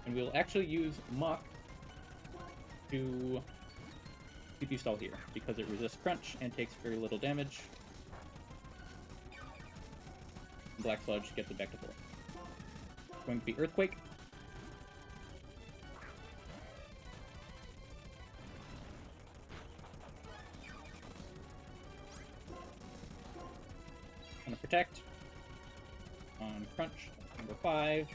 And we'll actually use Muck to PP stall here, because it resists Crunch and takes very little damage. Black Sludge gets it back to 4. Going to be Earthquake. Gonna protect on Crunch, number 5.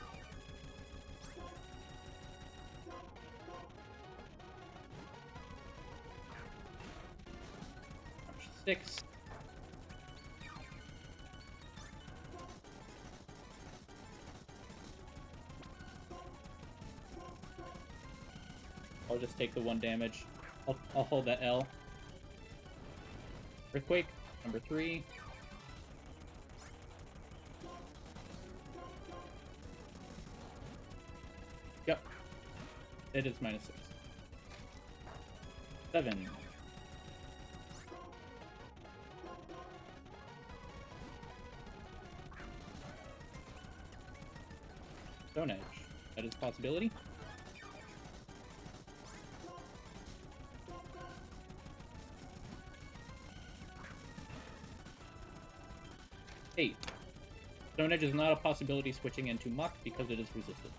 Crunch 6. I'll just take the 1 damage. I'll hold that L. Earthquake, number 3. Yep. It is -6. 7. Stone Edge. That is a possibility. 8. Stone Edge is not a possibility switching into Muck because it is resisted.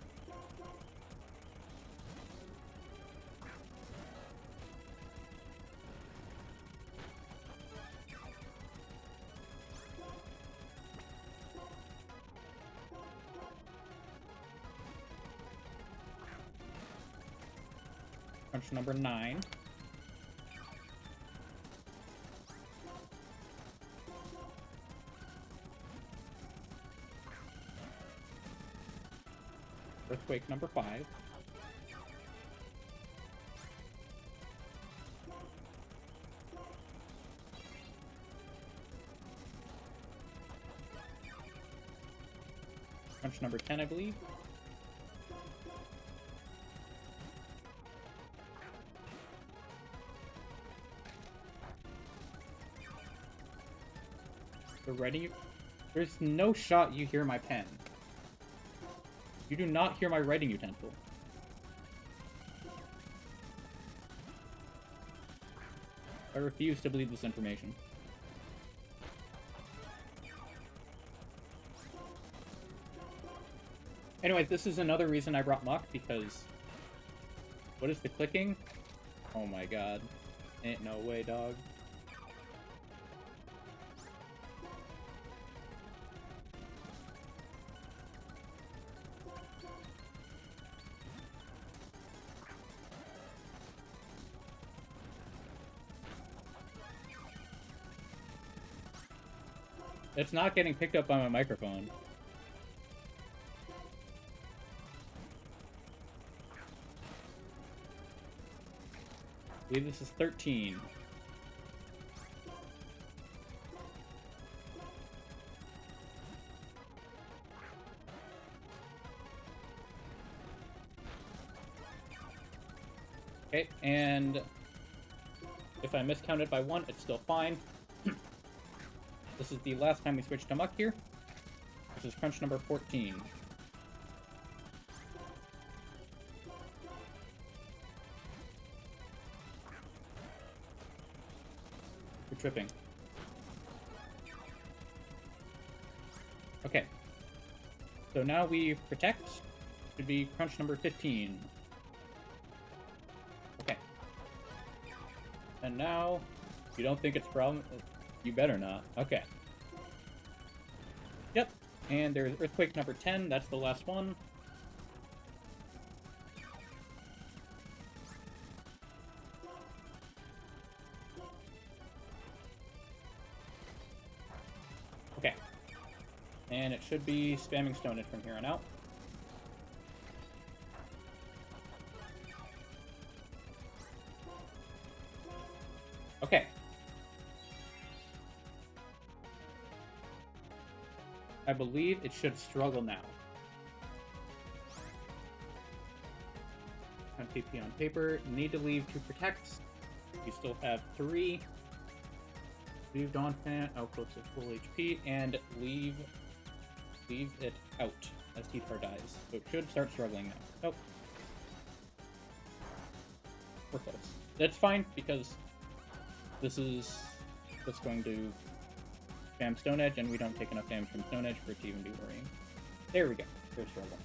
Crunch number 9. Earthquake number 5. Crunch number 10, I believe. The writing. There's no shot you hear my pen. You do not hear my writing utensil. I refuse to believe this information. Anyway, this is another reason I brought Muck, because... What is the clicking? Oh my god. Ain't no way, dog. It's not getting picked up by my microphone. I believe this is 13. Okay, and if I miscounted by 1, it's still fine. This is the last time we switch to Muck here. This is crunch number 14. You're tripping. Okay. So now we protect. Should be crunch number 15. Okay. And now, if you don't think it's a problem, you better not. Okay. Yep. And there's earthquake number 10. That's the last one. Okay. And it should be spamming Stone Edge from here on out. Okay. I believe it should struggle now. On PP on paper. Need to leave to protect. We still have 3. Leave Dawn Fan out close to full HP, and leave it out as T-Tar dies. So it should start struggling now. Oh. We're close. That's fine, because this is just going to spam Stone Edge, and we don't take enough damage from Stone Edge for it to even be worrying. There we go. First struggle.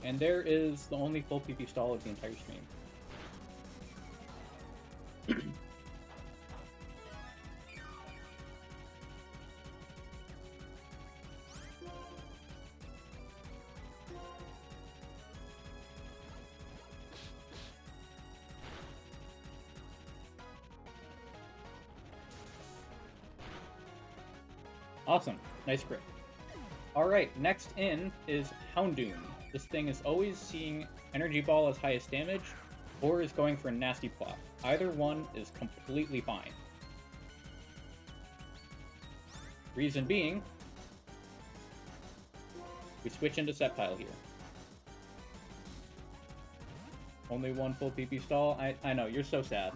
And there is the only full PP stall of the entire stream. Awesome. Nice crit. Alright, next in is Houndoom. This thing is always seeing Energy Ball as highest damage, or is going for Nasty Plot. Either one is completely fine. Reason being, we switch into Sceptile here. Only one full PP stall? I know, you're so sad.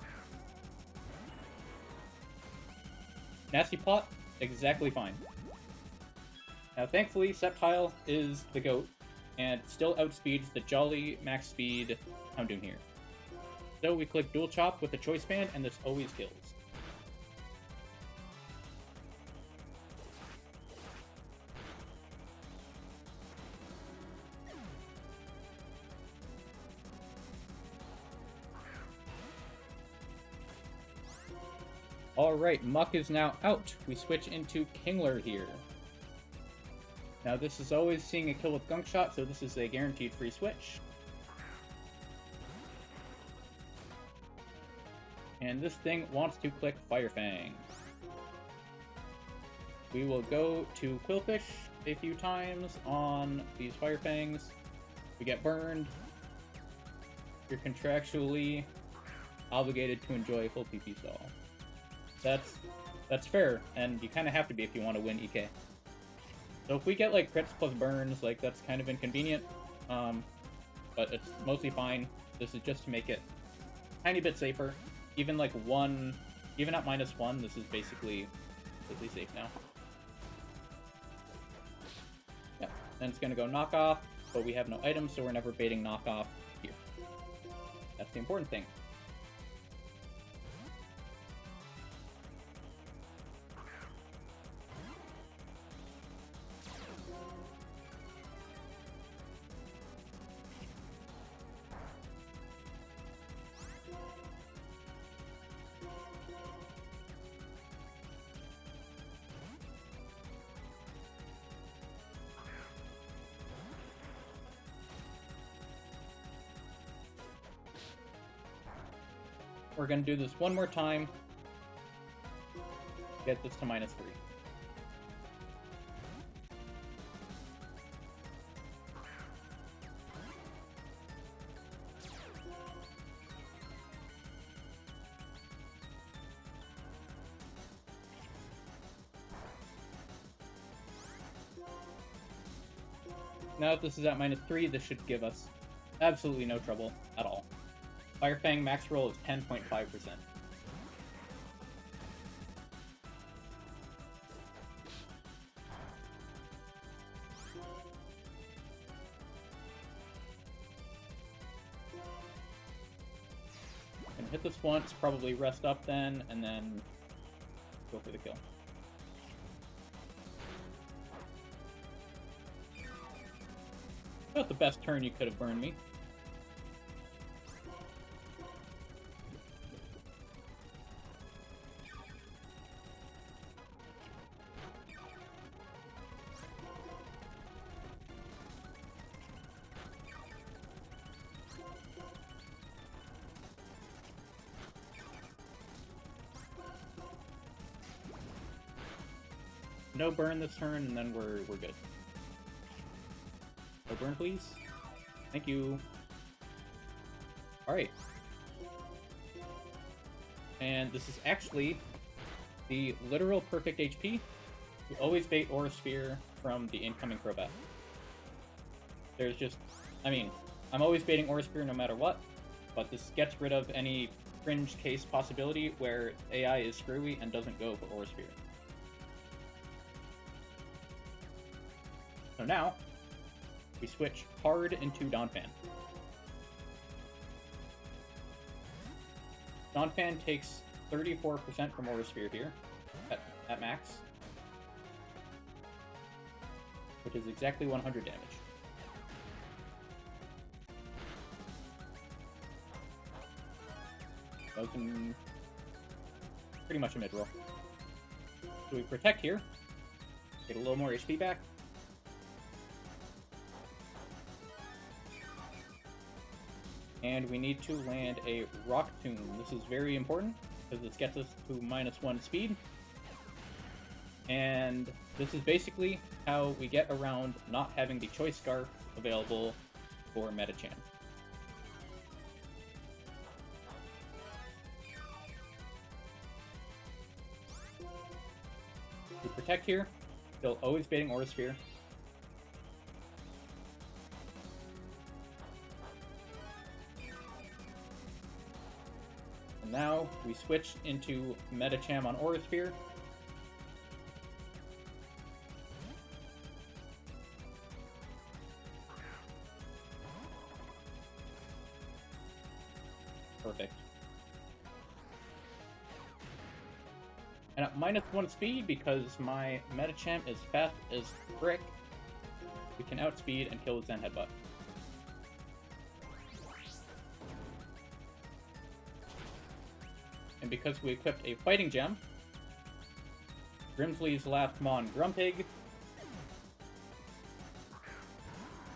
Nasty Plot, exactly fine. Now thankfully, Sceptile is the GOAT, and still outspeeds the Jolly max speed Houndoom here. So we click Dual Chop with the Choice Band, and this always kills. Alright, Muck is now out. We switch into Kingler here. Now this is always seeing a kill with Gunk Shot, so this is a guaranteed free switch. And this thing wants to click Fire Fang. We will go to Qwilfish a few times on these Fire Fangs. We get burned. You're contractually obligated to enjoy a full PP stall. That's fair, and you kind of have to be if you want to win EK. So if we get like crits plus burns, like that's kind of inconvenient, but it's mostly fine. This is just to make it a tiny bit safer. Even like even at -1, this is basically completely safe now. Yep, then it's gonna go knockoff, but we have no items, so we're never baiting knockoff here. That's the important thing. We're going to do this one more time. Get this to -3. Now if this is at -3, this should give us absolutely no trouble at all. Fire Fang max roll is 10.5%. And hit this once, probably rest up then, and then go for the kill. Not the best turn you could have burned me. No burn this turn, and then we're good. No burn, please. Thank you. Alright. And this is actually the literal perfect HP. You always bait Aura Sphere from the incoming Crobat. There's just... I mean, I'm always baiting Aura Sphere no matter what, but this gets rid of any fringe case possibility where AI is screwy and doesn't go for Aura Sphere. So now, we switch hard into Donphan. Donphan takes 34% from Aura Sphere here, at max, which is exactly 100 damage. Goes in pretty much a mid-roll. So we protect here, get a little more HP back. And we need to land a Rock Tomb. This is very important, because this gets us to -1 speed. And this is basically how we get around not having the Choice Scarf available for Medicham. We protect here, still always baiting Aura Sphere. Now we switch into Medicham on Aura Sphere. Perfect. And at -1 speed, because my Medicham is fast as frick, we can outspeed and kill the Zen Headbutt. And because we equipped a Fighting Gem, Grimsley's last Mon, Grumpig.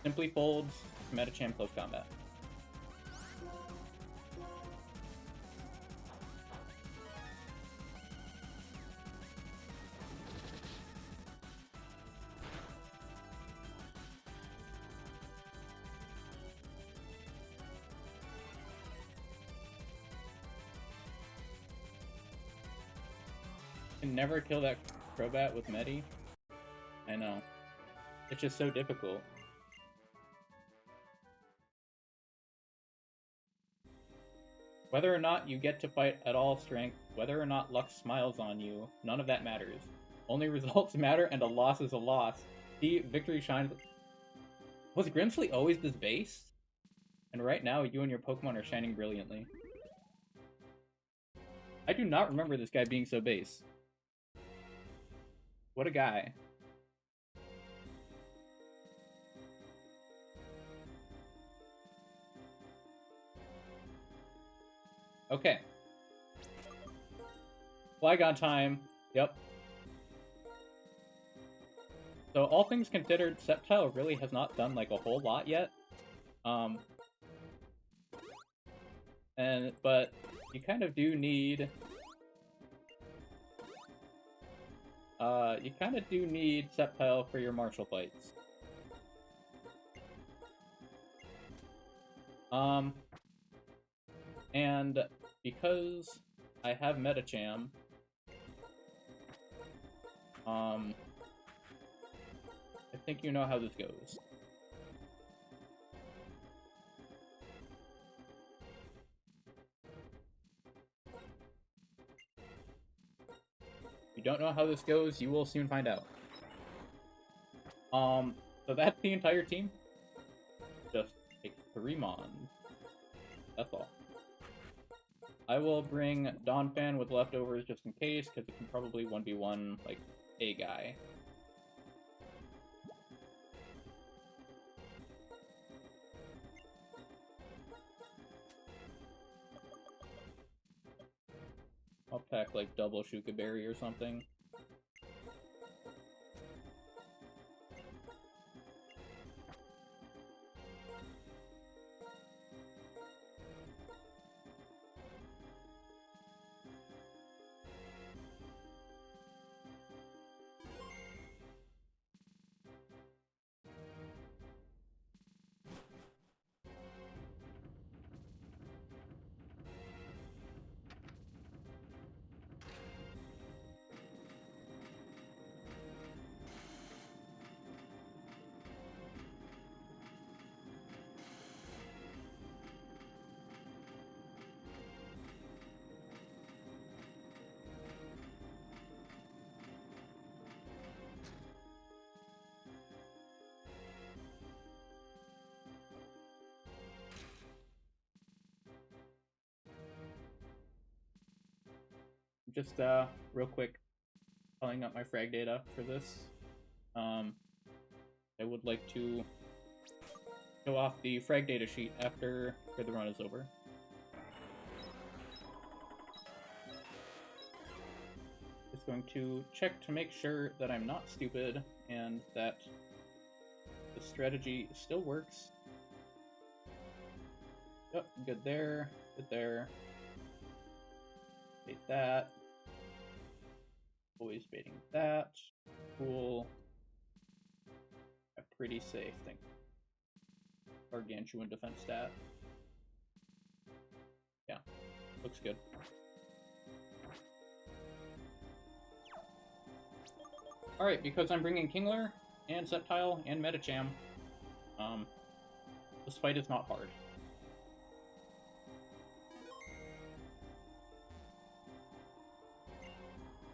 Simply folds Medicham close combat. Can never kill that Crobat with Medi. I know. It's just so difficult. Whether or not you get to fight at all strength, whether or not luck smiles on you, none of that matters. Only results matter, and a loss is a loss. See, victory shines. Was Grimsley always this base? And right now, you and your Pokemon are shining brilliantly. I do not remember this guy being so base. What a guy. Okay. Flygon time. Yep. So all things considered, Sceptile really has not done like a whole lot yet. But you kind of do need Sceptile for your martial fights. And because I have Medicham, I think you know how this goes. If you don't know how this goes, you will soon find out. So that's the entire team. Just take 3 Mons. That's all. I will bring Donphan with leftovers just in case, because it can probably 1v1, like, a guy. I'll pack, like, double Shuka Berry or something. Just real quick, pulling up my frag data for this. I would like to show off the frag data sheet after the run is over. Just going to check to make sure that I'm not stupid and that the strategy still works. Yep, good there, good there. Bait that. Always baiting that. Cool. A pretty safe thing. Gargantuan defense stat. Yeah, looks good. Alright, because I'm bringing Kingler and Sceptile and Medicham, this fight is not hard.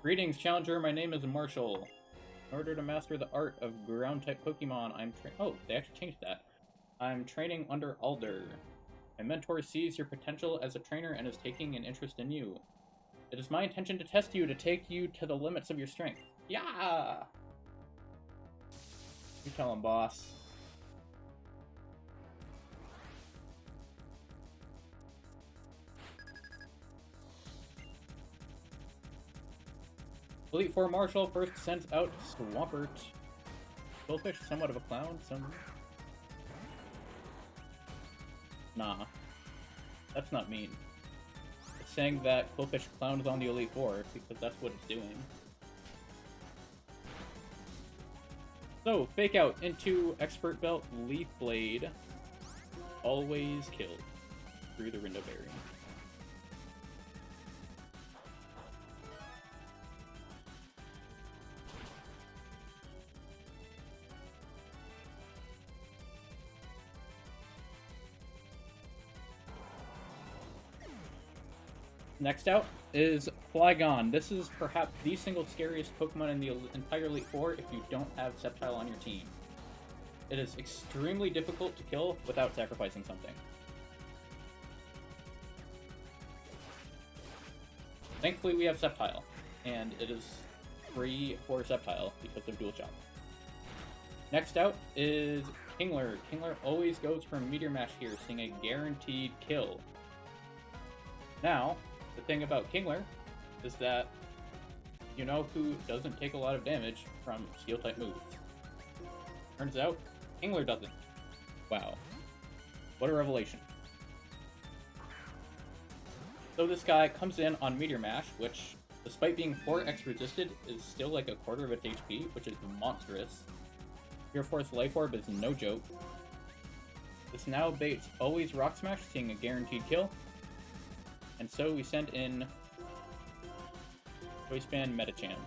Greetings, Challenger. My name is Marshall. In order to master the art of ground-type Pokemon, oh, they actually changed that. I'm training under Alder. My mentor sees your potential as a trainer and is taking an interest in you. It is my intention to test you to take you to the limits of your strength. Yeah! You tell him, boss. Elite Four Marshall first sends out Swampert. Qwilfish, somewhat of a clown, Nah. That's not mean. It's saying that Qwilfish clowns on the Elite Four, because that's what it's doing. So, Fake Out into Expert Belt, Leaf Blade. Always killed through the Rindoberry. Next out is Flygon. This is perhaps the single scariest Pokemon in the entire Elite Four if you don't have Sceptile on your team. It is extremely difficult to kill without sacrificing something. Thankfully we have Sceptile, and it is free for Sceptile because of Dual Chop. Next out is Kingler. Kingler always goes for Meteor Mash here, seeing a guaranteed kill. Now, the thing about Kingler is that you know who doesn't take a lot of damage from Steel-type moves. Turns out, Kingler doesn't. Wow. What a revelation. So this guy comes in on Meteor Mash, which, despite being 4x resisted, is still like a quarter of its HP, which is monstrous. Pure Force Life Orb is no joke. This now baits always Rock Smash, seeing a guaranteed kill. And so we send in Choice Band Medicham.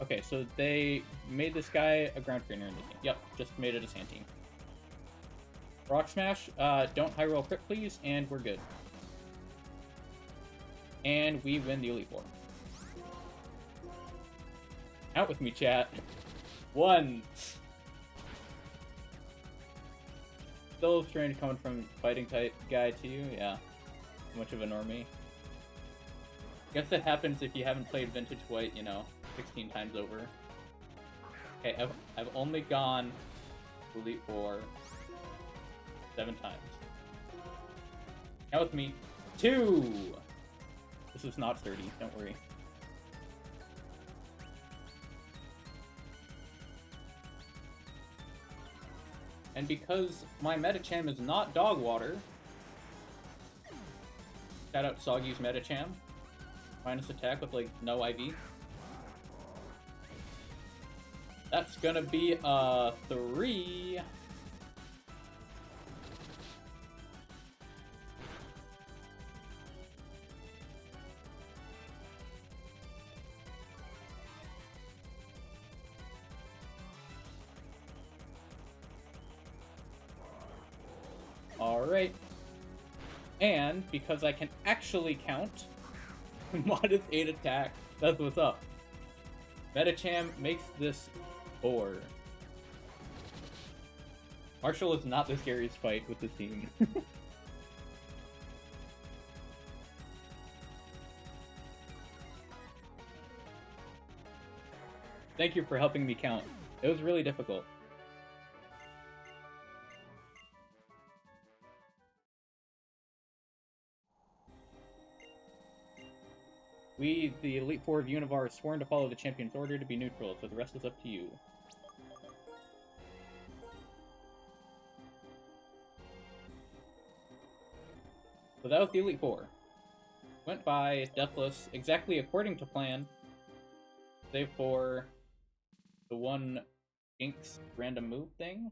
Okay, so they made this guy a ground trainer in the game. Yep, just made it a Sandteam. Rock Smash, don't high roll crit please, and we're good. And we win the Elite Four. Out with me, chat. 1. Still strange coming from fighting type guy to you, yeah. Much of a normie. Guess that happens if you haven't played Vintage White, 16 times over. Okay, I've only gone Elite Four 7 times. Now with me, 2! This is not sturdy, don't worry. And because my Medicham is not dog water, shout out Soggy's Medicham, minus attack with like no IV. That's gonna be a 3. Alright. And because I can actually count, minus 8 attack, that's what's up. Medicham makes this 4. Marshall is not the scariest fight with this team. Thank you for helping me count. It was really difficult. We, the Elite Four of Univar, are sworn to follow the Champion's order to be neutral, so the rest is up to you. So that was the Elite Four. Went by Deathless exactly according to plan, save for the one Jinx random move thing.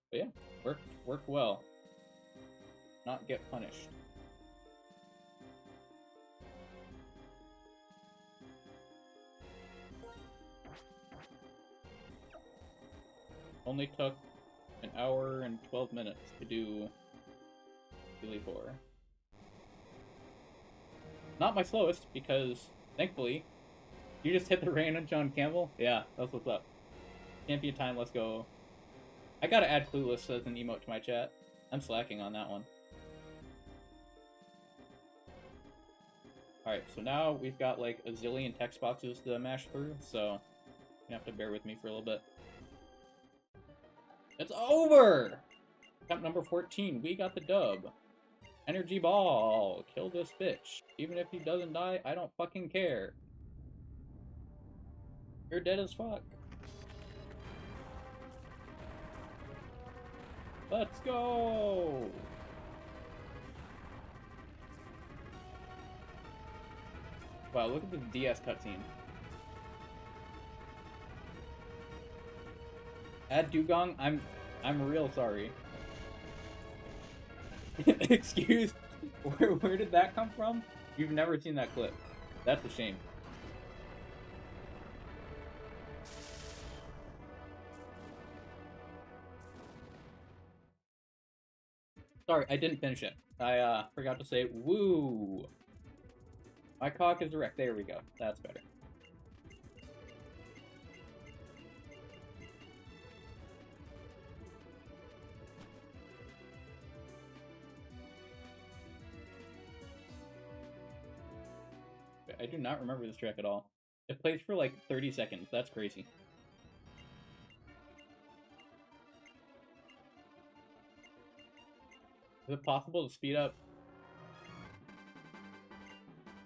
But yeah, worked well. Not get punished. Only took an hour and 12 minutes to do Elite Four. Not my slowest, because, thankfully, you just hit the rain on John Campbell? Yeah, that's what's up. Champion time, let's go. I gotta add Clueless as an emote to my chat. I'm slacking on that one. Alright, so now we've got like a zillion text boxes to mash through, so you have to bear with me for a little bit. It's over! Attempt number 14, we got the dub. Energy ball, kill this bitch. Even if he doesn't die, I don't fucking care. You're dead as fuck. Let's go! Wow, look at the DS cutscene. Add Dugong, I'm real sorry. Excuse, where did that come from? You've never seen that clip. That's a shame. Sorry, I didn't finish it. I forgot to say woo. My cock is erect. There we go. That's better. I do not remember this track at all. It plays for like 30 seconds. That's crazy. Is it possible to speed up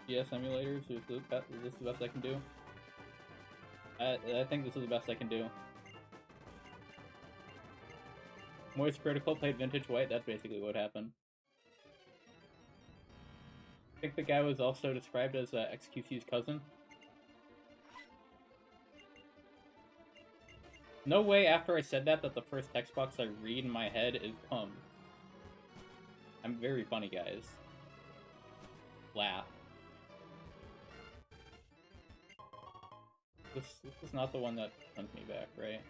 DS emulators? Is this the best I can do? I think this is the best I can do. Moist Critical played Vintage White. That's basically what happened. I think the guy was also described as XQC's cousin. No way after I said that the first text box I read in my head is cum. I'm very funny, guys. Laugh. This is not the one that sent me back, right?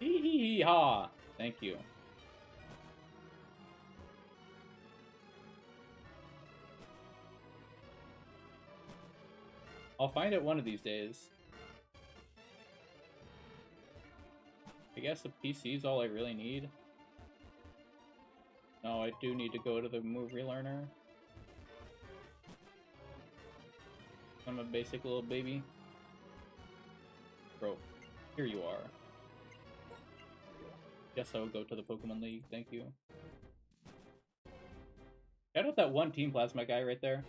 Hee hee hee ha! Thank you. I'll find it one of these days. I guess a PC is all I really need. No, I do need to go to the move relearner. I'm a basic little baby. Bro, here you are. Guess I'll go to the Pokemon League, thank you. Shout out that one Team Plasma guy right there.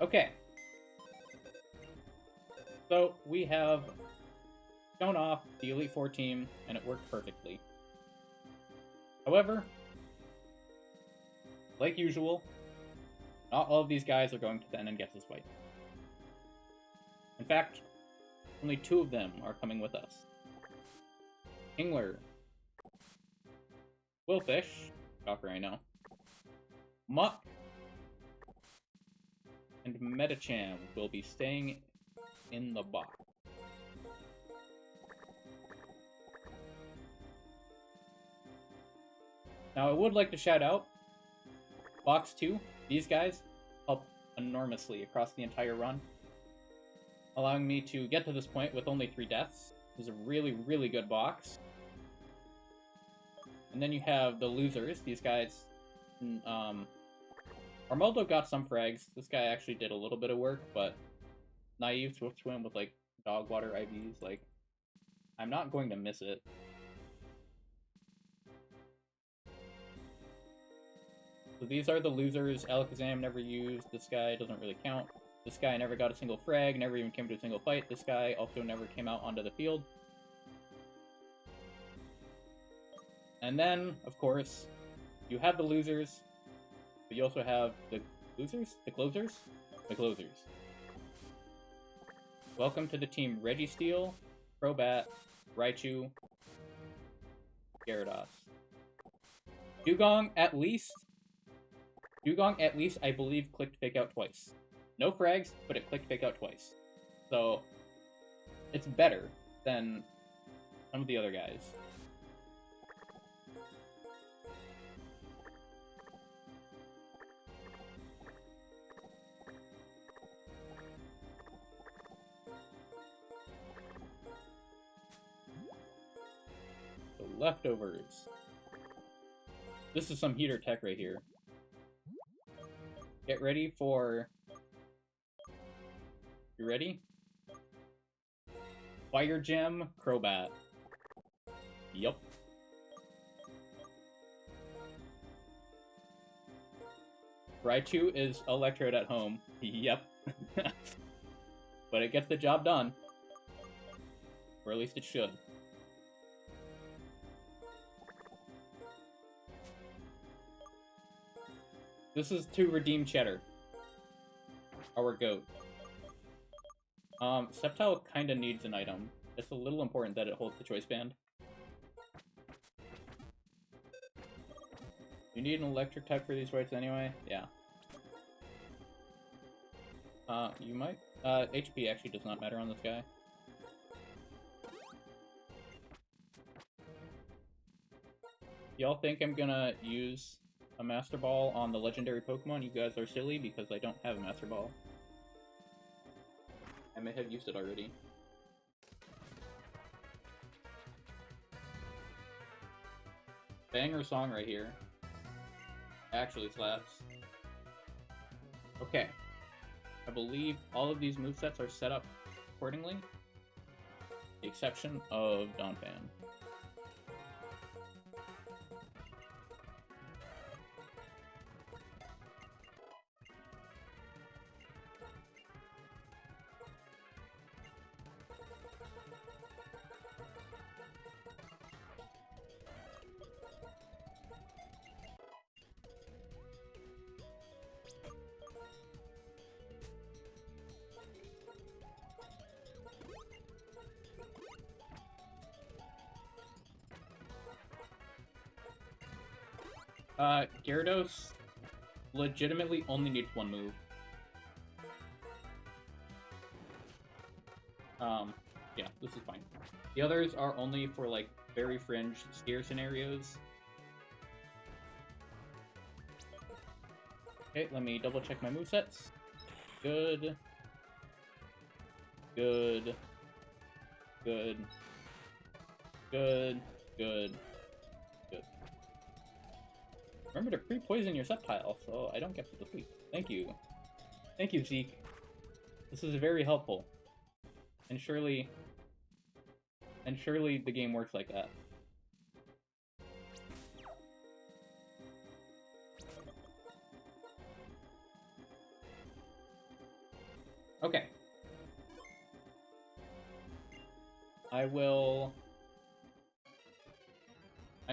Okay. So, we have shown off the Elite Four team, and it worked perfectly. However, like usual, not all of these guys are going to the end and get this fight. In fact, only 2 of them are coming with us. Kingler, Willfish, shocker I know, Muck, and Metacham will be staying in the box. Now I would like to shout out Box 2. These guys helped enormously across the entire run, allowing me to get to this point with only 3 deaths. This is a really, really good box. And then you have the losers. These guys, Armaldo got some frags. This guy actually did a little bit of work, but Naive Swift Swim with like dog water IVs, like I'm not going to miss it. So these are the losers. Alakazam never used. This guy doesn't really count. This guy never got a single frag, never even came to a single fight. This guy also never came out onto the field. And then, of course, you have the losers, but you also have the losers? The closers? The closers. Welcome to the team Registeel, Crobat, Raichu, Gyarados. Dugong, at least, I believe, clicked Fake Out twice. No frags, but it clicked Fake Out twice. So, it's better than some of the other guys. So, leftovers. This is some heater tech right here. Get ready for You ready? Fire Gem, Crobat. Yup. Raichu is Electrode at home. Yep. But it gets the job done. Or at least it should. This is to redeem Cheddar. Our goat. Sceptile kinda needs an item. It's a little important that it holds the Choice Band. You need an electric type for these fights anyway? Yeah. You might? HP actually does not matter on this guy. Y'all think I'm gonna use a Master Ball on the legendary Pokemon? You guys are silly because I don't have a Master Ball. I may have used it already. Banger song right here. Actually slaps. Okay. I believe all of these movesets are set up accordingly. The exception of Donphan. Gyarados legitimately only needs one move. Yeah, this is fine. The others are only for, like, very fringe scare scenarios. Okay, let me double check my movesets. Good. Good. Good. Good. Good. Good. Remember to pre-poison your Sceptile, so I don't get to defeat. Thank you. Thank you, Zeke. This is very helpful. And surely the game works like that. Okay. I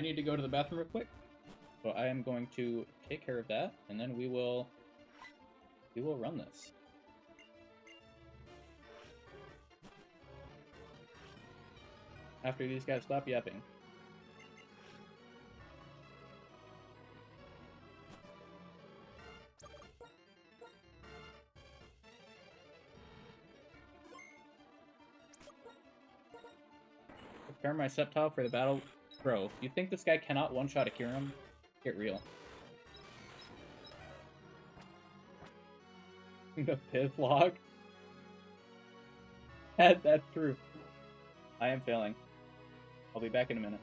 need to go to the bathroom real quick. So I am going to take care of that, and then we will run this. After these guys stop yapping. Prepare my Sceptile for the battle. Bro, you think this guy cannot one-shot a Kyurem? Get real. The Pithlock? That's true. I am failing. I'll be back in a minute.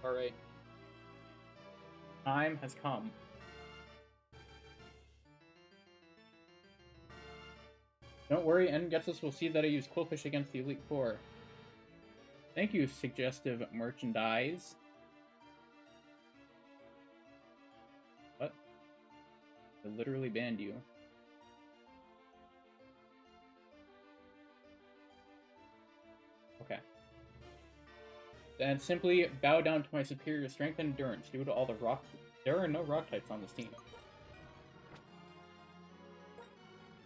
Alright. Time has come. Don't worry, N-Getsus will see that I use Qwilfish against the Elite Four. Thank you, suggestive merchandise. What? I literally banned you. Okay. Then simply bow down to my superior strength and endurance due to all the rock. There are no rock types on this team.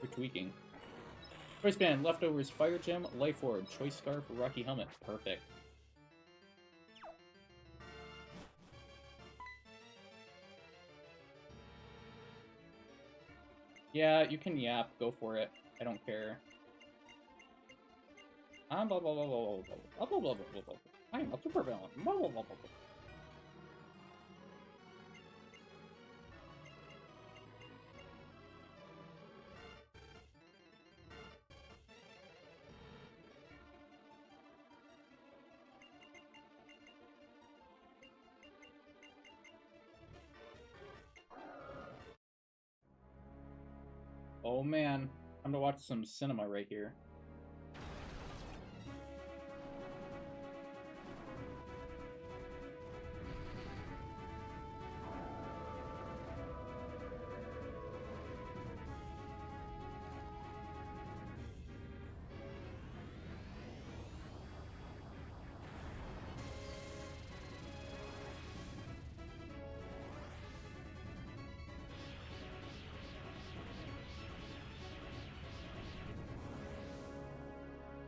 We're tweaking. Choice band, leftovers, Fire Gem, Life Orb, Choice Scarf, Rocky Helmet. Perfect. Yeah, you can yap. Go for it. I don't care. I'm blah blah blah blah blah blah blah blah blah blah. I'm a super villain. Blah blah blah blah blah. Oh man, time to watch some cinema right here.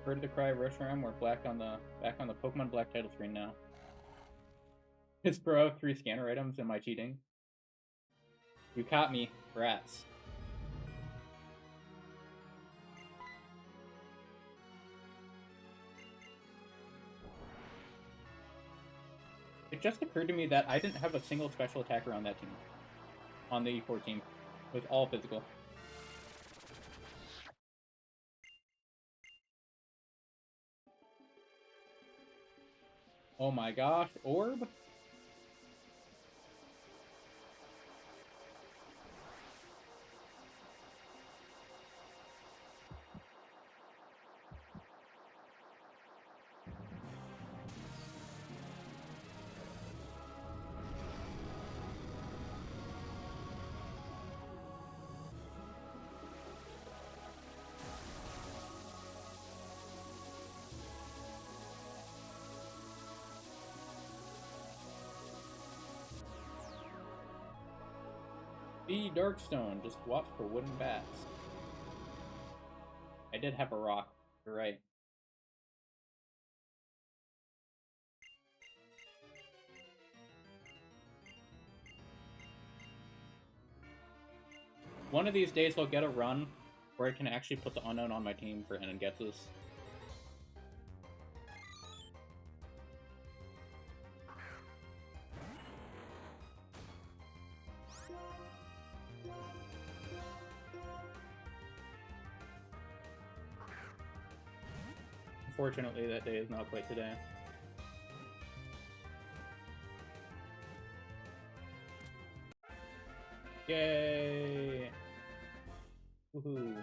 Heard the cry of Reshiram. We're back on the Pokemon Black title screen now. It's bro, 3 scanner items. Am I cheating? You caught me, rats. It just occurred to me that I didn't have a single special attacker on that team. On the E4 team. It was all physical. Oh my gosh, Orb? The Darkstone, just watch for wooden bats. I did have a rock, you're right. One of these days I'll get a run where I can actually put the Unknown on my team for N-Getsus. Unfortunately, that day is not quite today. Yay! Woohoo!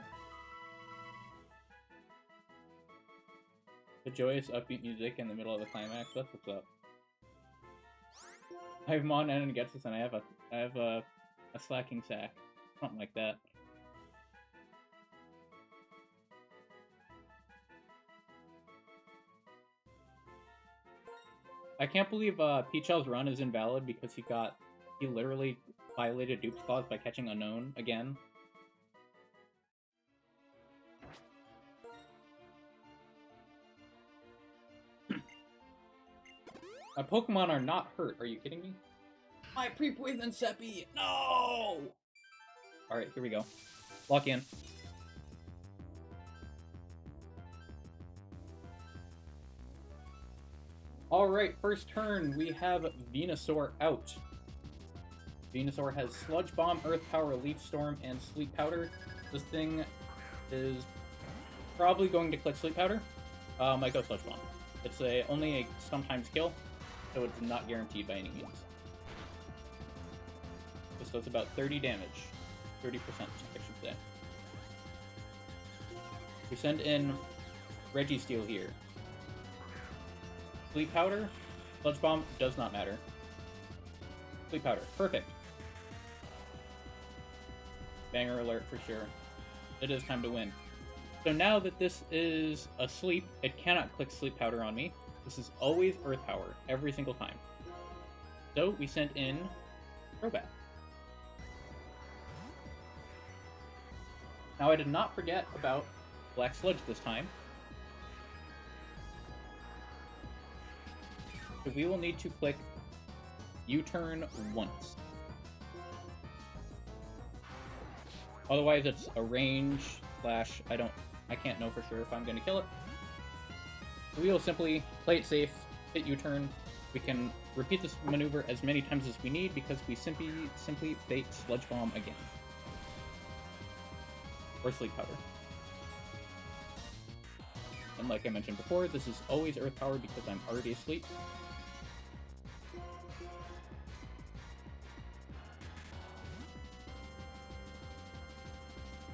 The joyous upbeat music in the middle of the climax, that's what's up. I have Mon and N-Getsus and I have a slacking sack. Something like that. I can't believe Peachell's run is invalid because he literally violated Dupe's clause by catching Unknown again. My Pokemon are not hurt, are you kidding me? My pre-poison Seppi! No! Alright, here we go. Lock in. Alright, first turn, we have Venusaur out. Venusaur has Sludge Bomb, Earth Power, Leaf Storm, and Sleep Powder. This thing is probably going to click Sleep Powder. Might go Sludge Bomb. It's only a sometimes kill. so it's not guaranteed by any means. This does about 30 damage. 30%, I should say. We send in Registeel here. Sleep Powder, Sludge Bomb does not matter. Sleep Powder, perfect. Banger alert for sure. It is time to win. So now that this is asleep, it cannot click Sleep Powder on me. This is always Earth Power, every single time. So we sent in Crobat. Now I did not forget about Black Sludge this time. So we will need to click U-turn once. Otherwise it's a range slash I can't know for sure if I'm going to kill it. So we will simply play it safe, hit U-turn. We can repeat this maneuver as many times as we need because we simply Fate Sludge Bomb again. Or Sleep Powder. And like I mentioned before, this is always Earth Power because I'm already asleep.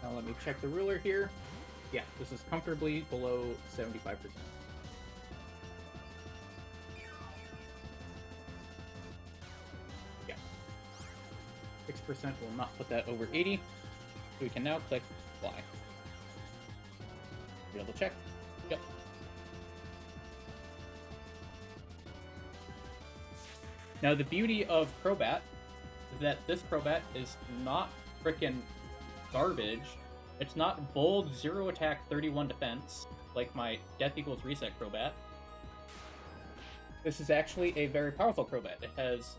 Now let me check the ruler here. Yeah, this is comfortably below 75%. Yeah. 6% will not put that over 80. So we can now click Fly. Double check. Yep. Now the beauty of Crobat is that this Crobat is not frickin' garbage. It's not bold 0 attack 31 defense like my Death Equals Reset Crobat. This is actually a very powerful Crobat. It has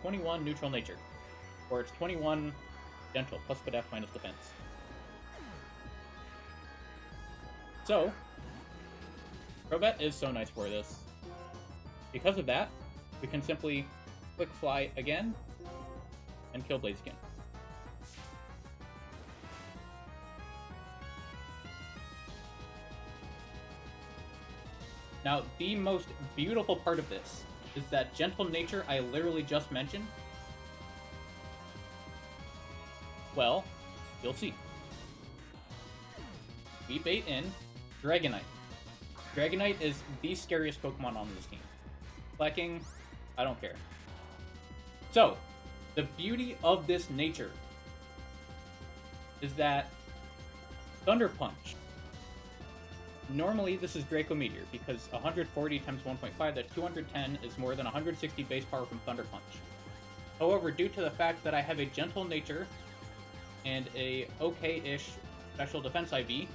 21 neutral nature, or it's 21 gentle plus F minus defense. So, Crobat is so nice for this. Because of that, we can simply click Fly again and kill Blaziken. Now, the most beautiful part of this is that gentle nature I literally just mentioned. Well, you'll see. We bait in Dragonite. Dragonite is the scariest Pokemon on this team. Flecking, I don't care. So, the beauty of this nature is that Thunder Punch. Normally, this is Draco Meteor, because 140 times 1.5, that's 210, is more than 160 base power from Thunder Punch. However, due to the fact that I have a gentle nature and a okay-ish special defense IV,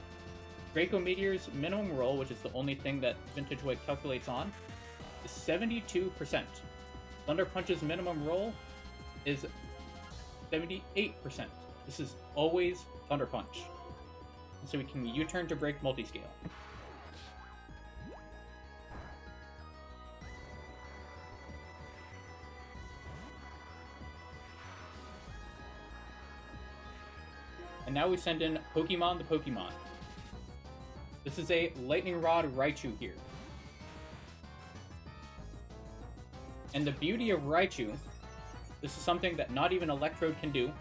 Draco Meteor's minimum roll, which is the only thing that Vintage White calculates on, is 72%. Thunder Punch's minimum roll is 78%. This is always Thunder Punch. So we can U-turn to break multi-scale. And now we send in Pokemon the Pokemon. This is a Lightning Rod Raichu here. And the beauty of Raichu, this is something that not even Electrode can do,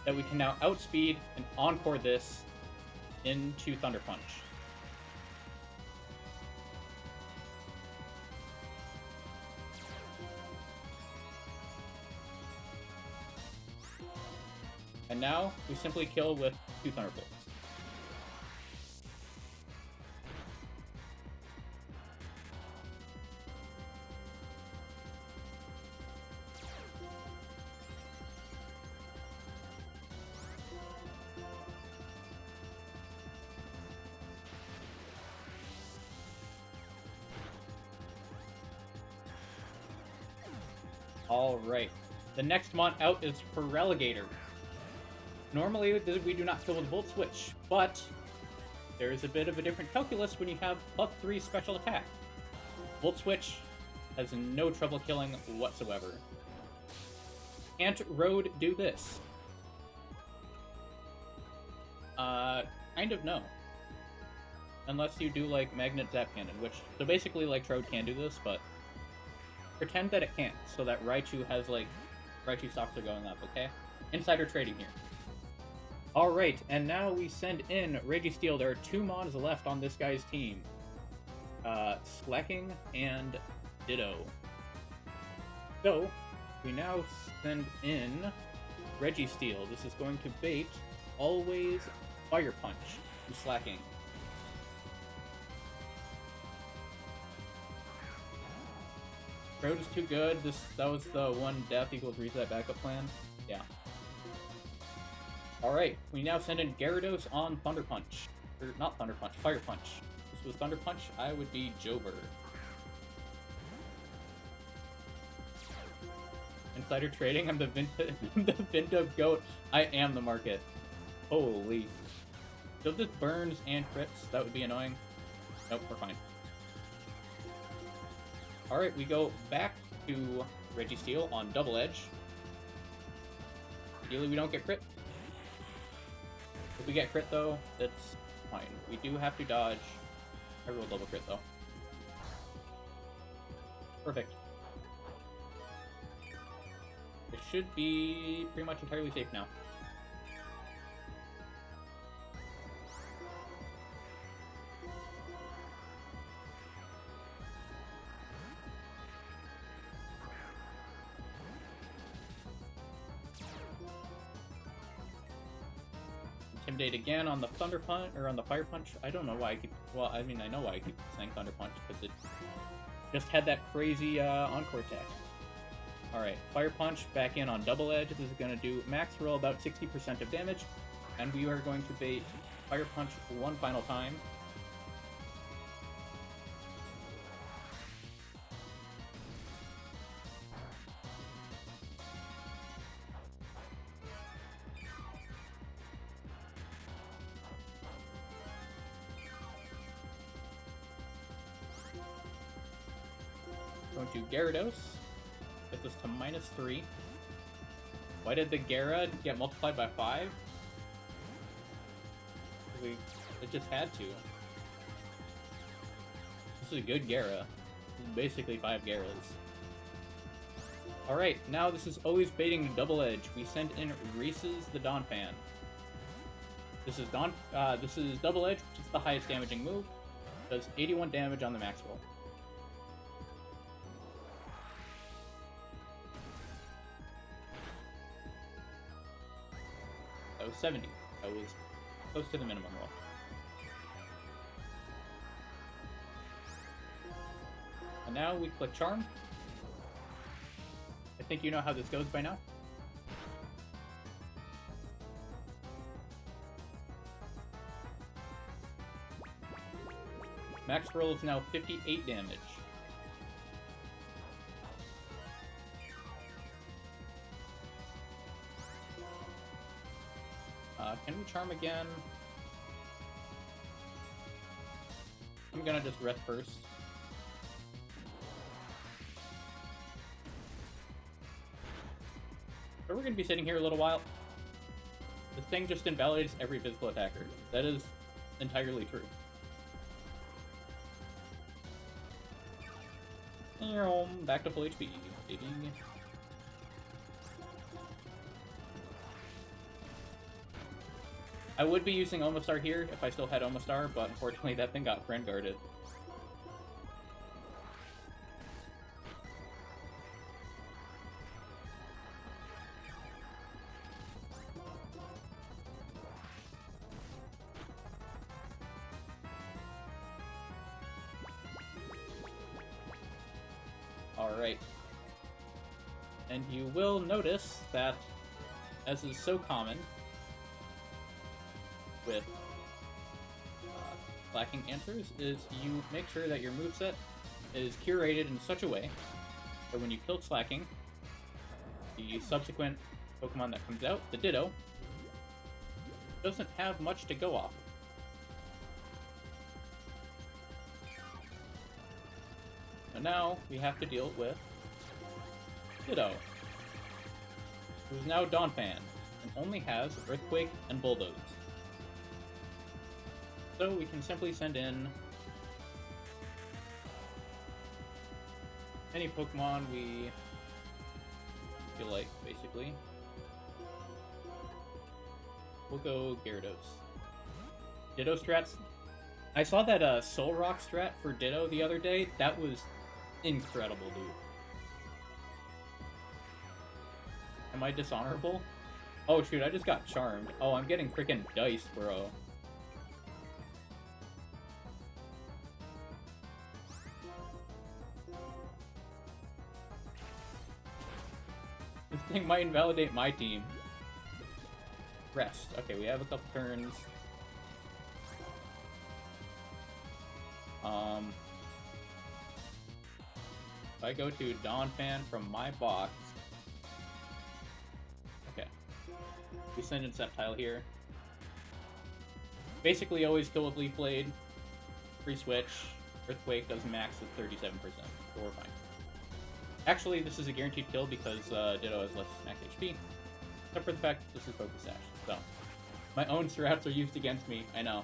that we can now outspeed and encore this into Thunder Punch. And now we simply kill with 2 Thunderbolts. Alright, the next mon out is Feraligatr. Normally, we do not kill with Volt Switch, but there is a bit of a different calculus when you have +3 special attack. Volt Switch has no trouble killing whatsoever. Can't Road do this? Kind of no. Unless you do, like, Magnet Zap Cannon, which, so basically, like, Trode can do this, but Pretend that it can't, so that Raichu has, like, Raichu stocks are going up, okay? Insider trading here. Alright, and now we send in Registeel. There are 2 Mons left on this guy's team. Slacking and Ditto. So, we now send in Registeel. This is going to bait Always Fire Punch to Slacking. Road is too good. That was the one death equals reset backup plan. Yeah. Alright, we now send in Gyarados on Thunder Punch. Or not Thunder Punch, Fire Punch. If this was Thunder Punch, I would be Jober. Insider trading, I'm the Vinta goat. I am the market. Holy. So if this burns and crits, that would be annoying. Nope, we're fine. Alright, we go back to Registeel on Double Edge. Ideally, we don't get crit. If we get crit, though, that's fine. We do have to dodge. I rolled double crit, though. Perfect. It should be pretty much entirely safe now. Intimidate again on the Thunder Punch, or on the Fire Punch. I don't know why I keep, well, I mean, I know why I keep saying Thunder Punch, because it just had that crazy Encore attack. Alright, Fire Punch back in on Double Edge. This is going to do max roll about 60% of damage, and we are going to bait Fire Punch one final time. Going to Gyarados. Get this to -3. Why did the Gyara get multiplied by 5? It just had to. This is a good Gyara. This is basically 5 Gyara's. Alright, now this is always baiting Double Edge. We send in Reese's the Donphan. This is Double Edge, which is the highest damaging move. Does 81 damage on the max roll. That was 70. That was close to the minimum roll. And now we click Charm. I think you know how this goes by now. Max roll is now 58 damage. Can we Charm again? I'm gonna just rest first. But we're gonna be sitting here a little while. This thing just invalidates every physical attacker. That is entirely true. Back to full HP, baby. I would be using Omastar here if I still had Omastar, but unfortunately that thing got friend guarded. Alright. And you will notice that, as is so common with Slacking Answers, is you make sure that your moveset is curated in such a way that when you kill Slacking, the subsequent Pokemon that comes out, the Ditto, doesn't have much to go off. And now we have to deal with Ditto, who's now Donphan, and only has Earthquake and Bulldoze. So we can simply send in any Pokemon we feel like, basically. We'll go Gyarados. Ditto strats. I saw that Solrock strat for Ditto the other day. That was incredible, dude. Am I dishonorable? Oh shoot, I just got charmed. Oh, I'm getting freaking diced, bro. This thing might invalidate my team. Rest. Okay, we have a couple turns. If I go to Donphan from my box. Okay. We send in Sceptile here. Basically always kill with Leaf Blade. Free switch. Earthquake does max at 37%, so we're fine. Actually, this is a guaranteed kill because Ditto has less max HP. Except for the fact that this is Focus Sash. So, my own strats are used against me, I know.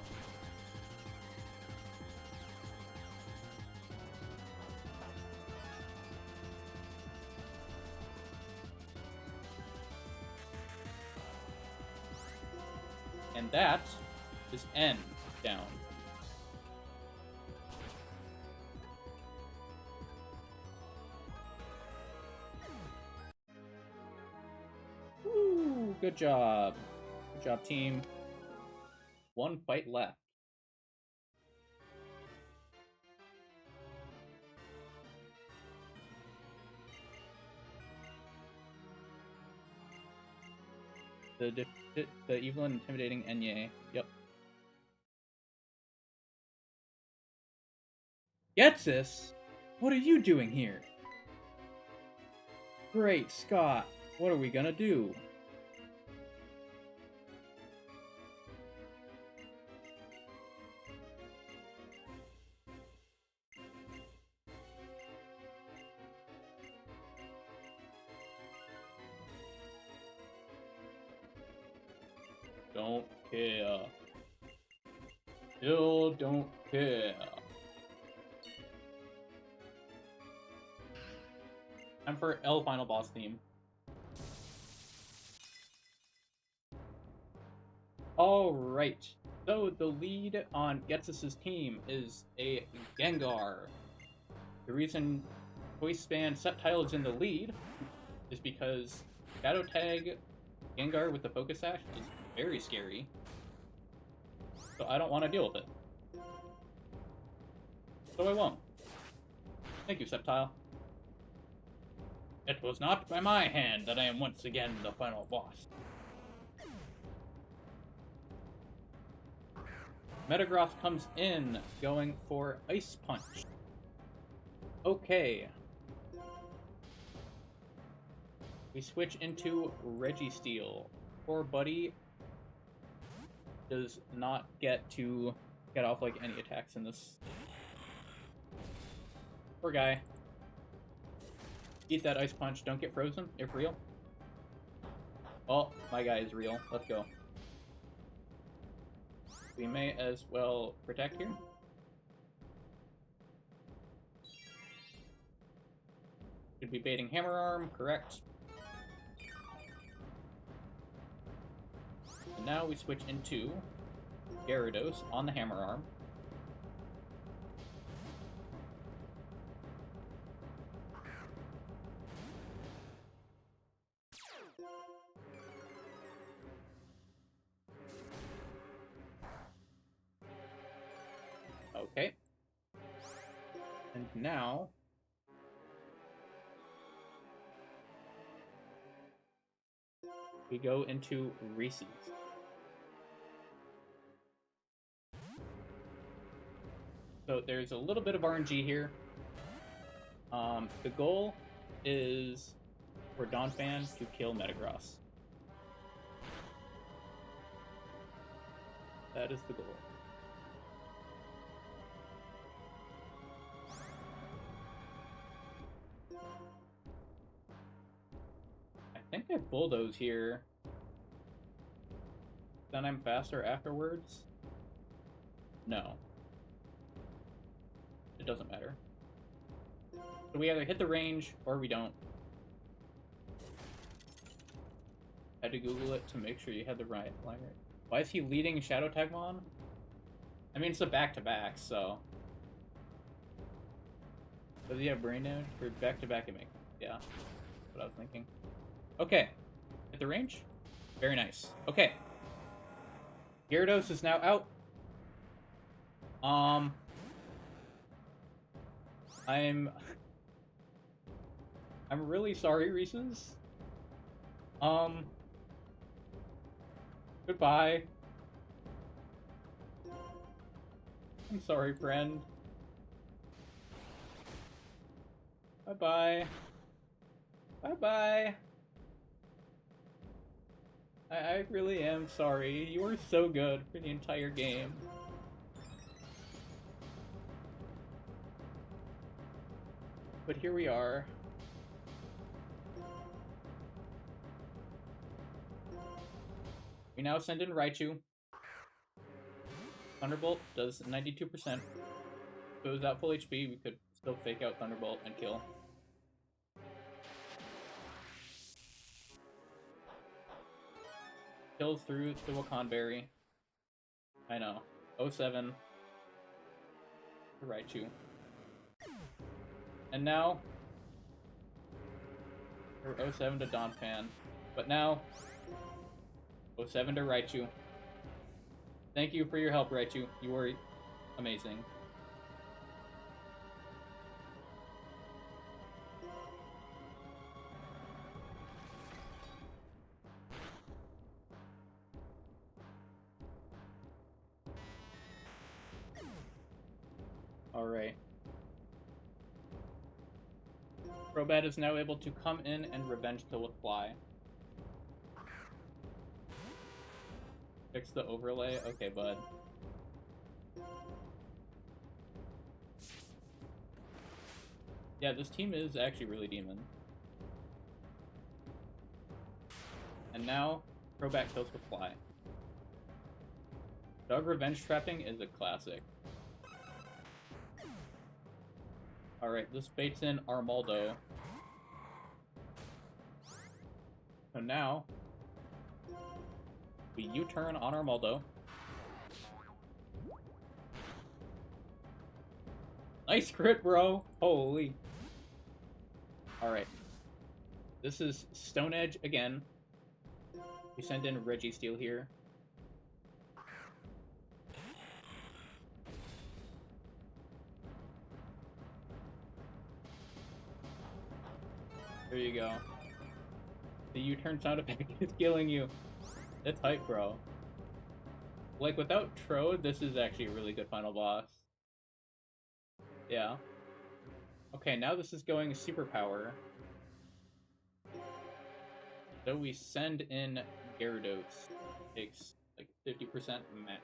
And that is N down. Woo! Good job. Good job, team. One fight left. The evil and intimidating Enye. Yep. Getsis? What are you doing here? Great Scott. What are we gonna do? Don't care. Still don't care. Time for L final boss theme. Alright. So the lead on Getsis' team is a Gengar. The reason Choice Band Sceptile is in the lead is because Shadow Tag Gengar with the Focus Sash is very scary. So I don't want to deal with it. So I won't. Thank you, Sceptile. It was not by my hand that I am once again the final boss. Metagross comes in, going for Ice Punch. Okay. We switch into Registeel. Poor buddy does not get to get off like any attacks in this. Poor guy. Eat that Ice Punch, don't get frozen, if real. Oh, my guy is real. Let's go. We may as well protect here. Should be baiting Hammer Arm, correct. And now we switch into Gyarados on the Hammer Arm. Okay. And now we go into Reese's. So there's a little bit of RNG here. The goal is for Donphan to kill Metagross. That is the goal. I think I Bulldoze here. Then I'm faster afterwards? No. It doesn't matter. So we either hit the range or we don't. Had to Google it to make sure you had the right line right. Why is he leading Shadow Tagmon? I mean, it's a back-to-back, so... Does he have brain damage? For back-to-back it makes... Yeah, that's what I was thinking. Okay. Hit the range? Very nice. Okay. Gyarados is now out. I'm really sorry, Reese's. Goodbye. I'm sorry, friend. Bye-bye. Bye-bye. I really am sorry. You were so good for the entire game. But here we are. We now send in Raichu. Thunderbolt does 92%. If it was at full HP, we could still fake out Thunderbolt and kill. Kills through the Wakanberry. I know. 07. Raichu. And now... Or 07 to Donphan. But now... 07 to Raichu. Thank you for your help, Raichu. You were amazing. Alright. Crobat is now able to come in and revenge kill with Fly. Fix the overlay? Okay, bud. Yeah, this team is actually really demon. And now, Crobat kills with Fly. Dog revenge trapping is a classic. Alright, this baits in Armaldo. So now, we U-turn on Armaldo. Nice crit, bro! Holy. Alright. This is Stone Edge again. We send in Registeel here. There you go. The U-turn sound effect is killing you. It's hype, bro. Like, without Trode, this is actually a really good final boss. Yeah. Okay, now this is going superpower. So we send in Gyarados. Takes, like, 50% max.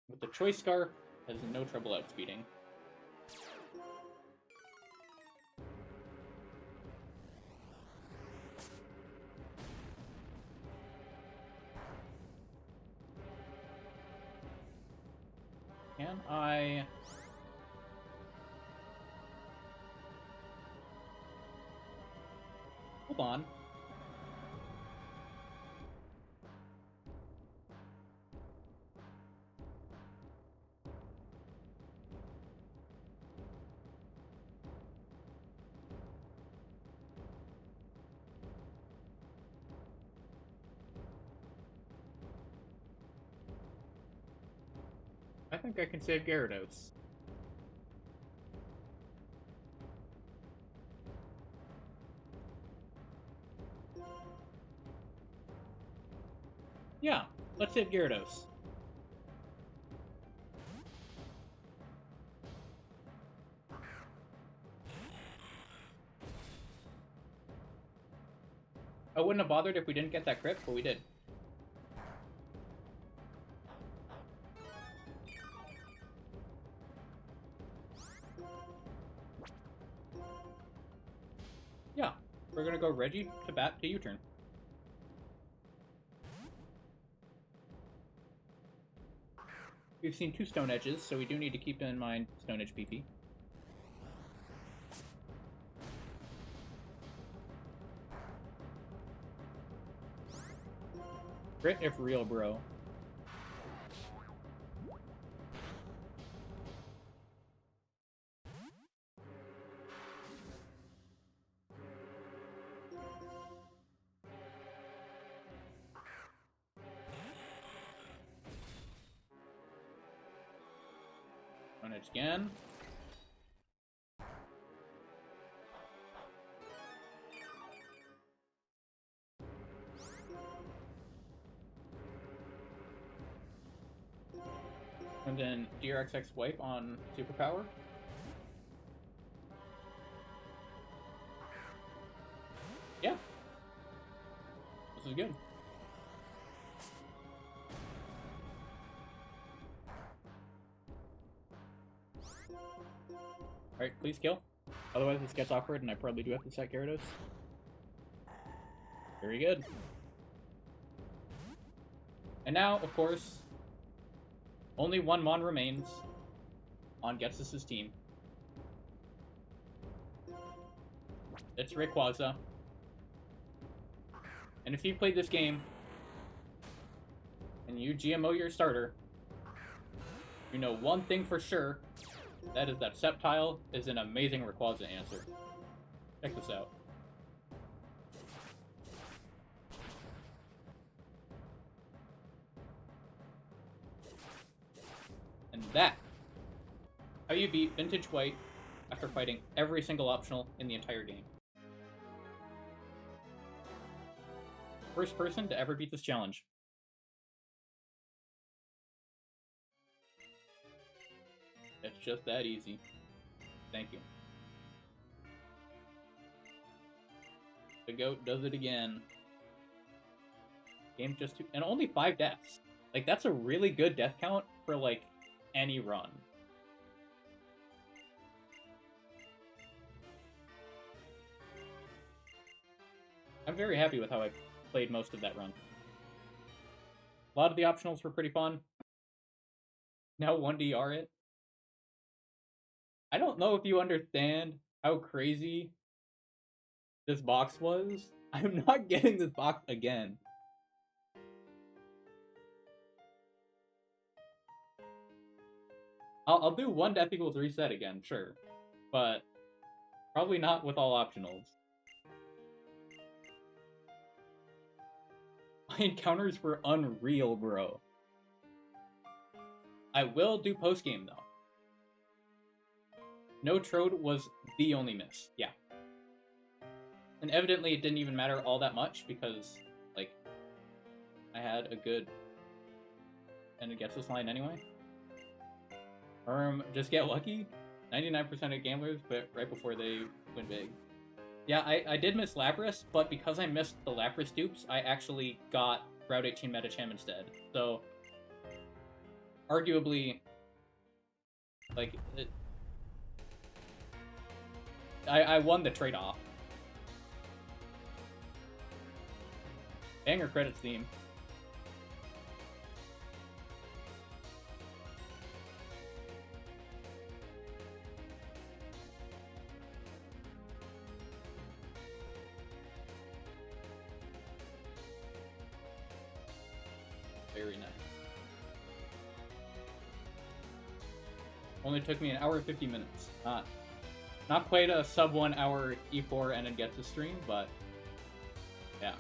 With the Choice Scarf, has no trouble outspeeding. Can I... Hold on. I think I can save Gyarados. Yeah, let's save Gyarados. I wouldn't have bothered if we didn't get that crit, but we did. Yeah, we're gonna go Reggie to bat to U-turn. We've seen 2 Stone Edges, so we do need to keep in mind Stone Edge PP. Crit if real, bro. Stone Edge again. And then DRXX wipe on Superpower. Yeah. This is good. Alright, please kill. Otherwise this gets awkward and I probably do have to set Gyarados. Very good. And now, of course, only one Mon remains on Ghetsis' team. It's Rayquaza. And if you played this game and you GMO your starter, you know one thing for sure, that is that Sceptile is an amazing Rayquaza answer. Check this out. And that, how you beat Vintage White after fighting every single optional in the entire game. First person to ever beat this challenge. It's just that easy. Thank you. The GOAT does it again. Game just 2, and only 5 deaths. Like, that's a really good death count for, like, any run. I'm very happy with how I played most of that run. A lot of the optionals were pretty fun. Now 1DR it. I don't know if you understand how crazy this box was. I'm not getting this box again. I'll do 1 death equals reset again, sure. But probably not with all optionals. My encounters were unreal, bro. I will do post-game, though. No Trode was the only miss, yeah. And evidently it didn't even matter all that much, because, like, I had a good... and it gets this line anyway. Just get lucky. 99% of gamblers, but right before they win big. Yeah, I did miss Lapras, but because I missed the Lapras dupes, I actually got Route 18 Medicham instead. So, arguably, like, I won the trade-off. Banger credits theme. Very nice. Only took me 1 hour and 50 minutes. Not quite a sub 1 hour E4 and it gets a stream, but yeah.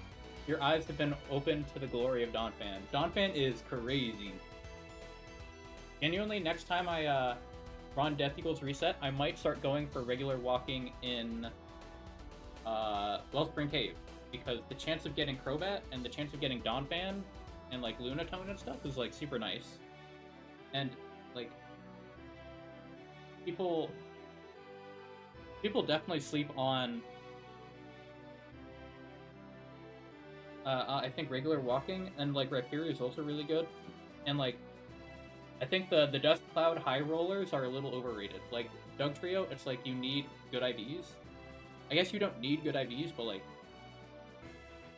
Your eyes have been opened to the glory of Donphan. Donphan is crazy. Genuinely, next time I run Death Equals Reset, I might start going for regular walking in Wellspring Cave, because the chance of getting Crobat and the chance of getting Donphan and like Lunatone and stuff is like super nice. And like people definitely sleep on I think regular walking, and like Rhyperior is also really good. And like I think the Dust Cloud high rollers are a little overrated. Like Dugtrio, it's like you need good IVs. I guess you don't need good IVs, but like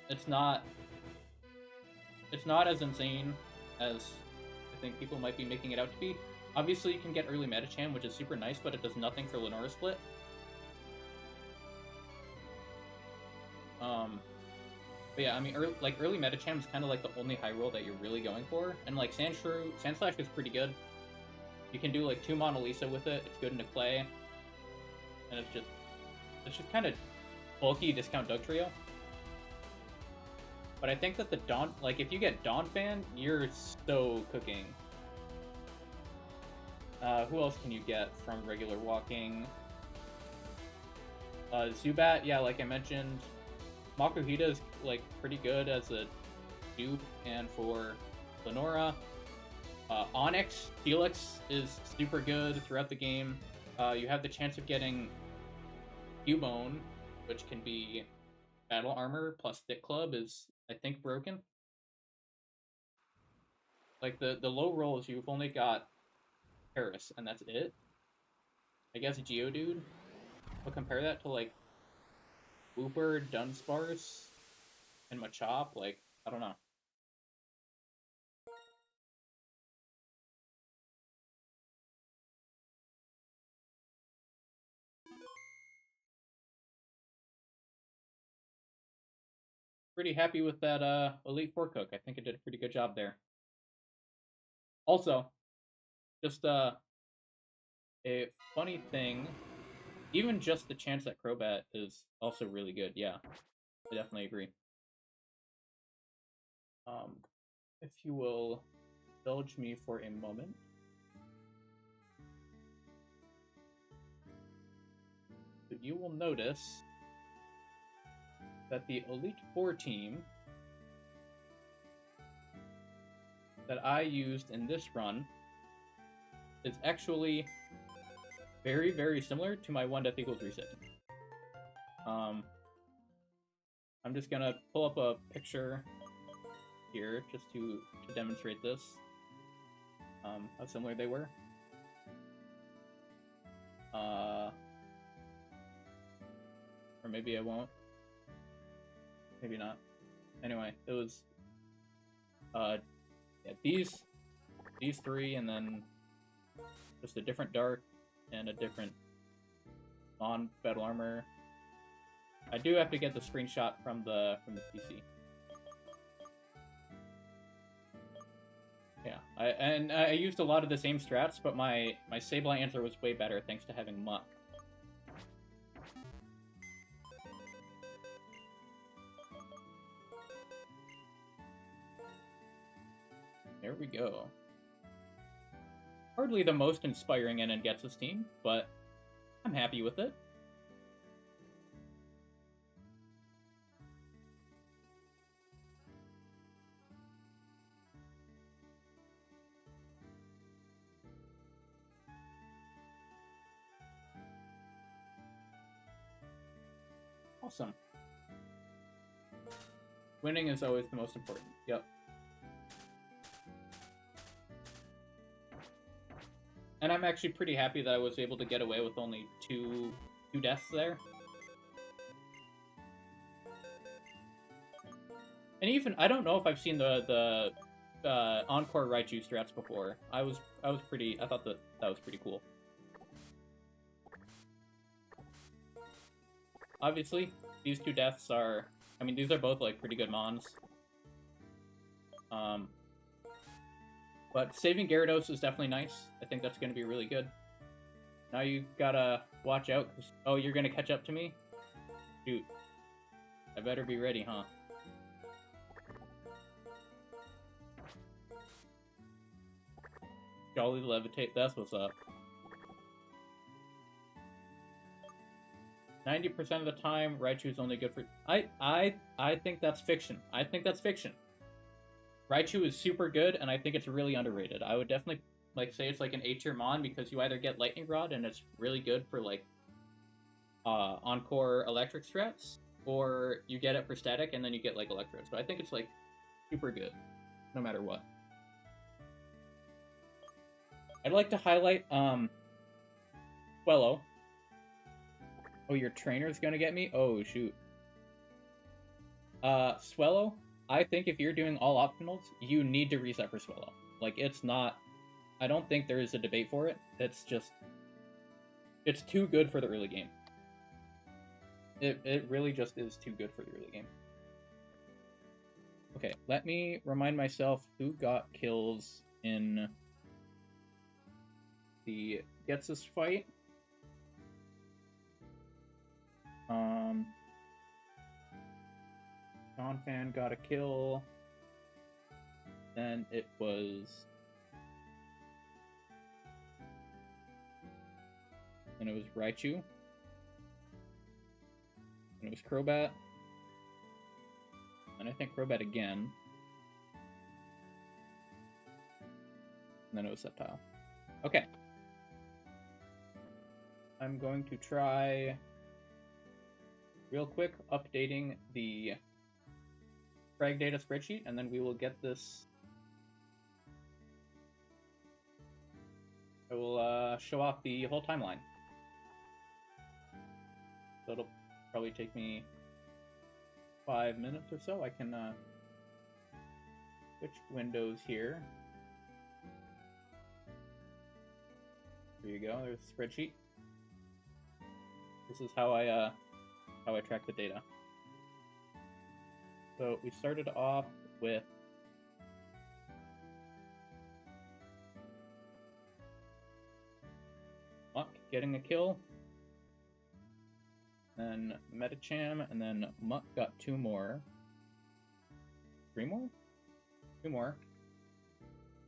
it's not as insane as I think people might be making it out to be. Obviously, you can get early Medicham, which is super nice, but it does nothing for Lenora Split. But yeah, I mean, early Medicham is kind of like the only high roll that you're really going for, and like Sandslash is pretty good. You can do like 2 Mona Lisa with it. It's good into clay, and it's just kind of bulky discount Dugtrio. But I think that the if you get Donphan, you're so cooking. Who else can you get from regular walking? Zubat, yeah, like I mentioned. Makuhita is like pretty good as a dupe and for Lenora. Onyx, Felix is super good throughout the game. You have the chance of getting Cubone, which can be battle armor plus Thick Club is, I think, broken. Like the low rolls, you've only got Paris, and that's it. I guess Geodude. I'll compare that to like Wooper, Dunsparce, and Machop. Like, I don't know. Pretty happy with that Elite Four cook. I think it did a pretty good job there. Also, just a funny thing, even just the chance that Crobat is also really good. Yeah, I definitely agree. If you will indulge me for a moment. You will notice that the Elite Four team that I used in this run is actually very, very similar to my 1 Death Equals Reset. I'm just gonna pull up a picture here just to demonstrate this. How similar they were. Or maybe I won't. Maybe not. Anyway, it was yeah, these 3, and then just a different Dark and a different Mon battle armor. I do have to get the screenshot from the PC. Yeah, I used a lot of the same strats, but my Sableye answer was way better thanks to having Muck. There we go. Hardly the most inspiring N-Getsus team, but I'm happy with it. Awesome. Winning is always the most important. Yep. And I'm actually pretty happy that I was able to get away with only two deaths there. And even, I don't know if I've seen the Encore Raichu strats before. I thought that was pretty cool. Obviously, these 2 deaths are, I mean, these are both like pretty good mons. But saving Gyarados is definitely nice. I think that's going to be really good. Now you gotta watch out, because, oh, you're going to catch up to me? Shoot. I better be ready, huh? Jolly Levitate, that's what's up. 90% of the time, Raichu's only good for... I think that's fiction. I think that's fiction. Raichu is super good, and I think it's really underrated. I would definitely say it's like an A-tier mon, because you either get Lightning Rod, and it's really good for like Encore Electric strats, or you get it for Static, and then you get like Electro. So I think it's like super good, no matter what. I'd like to highlight Swellow. Oh, your trainer's gonna get me? Oh, shoot. Swellow, I think if you're doing all optionals, you need to reset for Swellow. Like, it's not... I don't think there is a debate for it. It's just... It's too good for the early game. It really just is too good for the early game. Okay, let me remind myself who got kills in the Getsus fight. Donphan got a kill. Then it was... And it was Raichu. And it was Crobat. And I think Crobat again. And then it was Sceptile. Okay. I'm going to try real quick updating the frag data spreadsheet, and then we will get this. I will show off the whole timeline. So it'll probably take me 5 minutes or so. I can switch windows here. There you go. There's the spreadsheet. This is how I track the data. So we started off with Muck getting a kill, then Medicham, and then Muck got 2 more. 3 more? 2 more.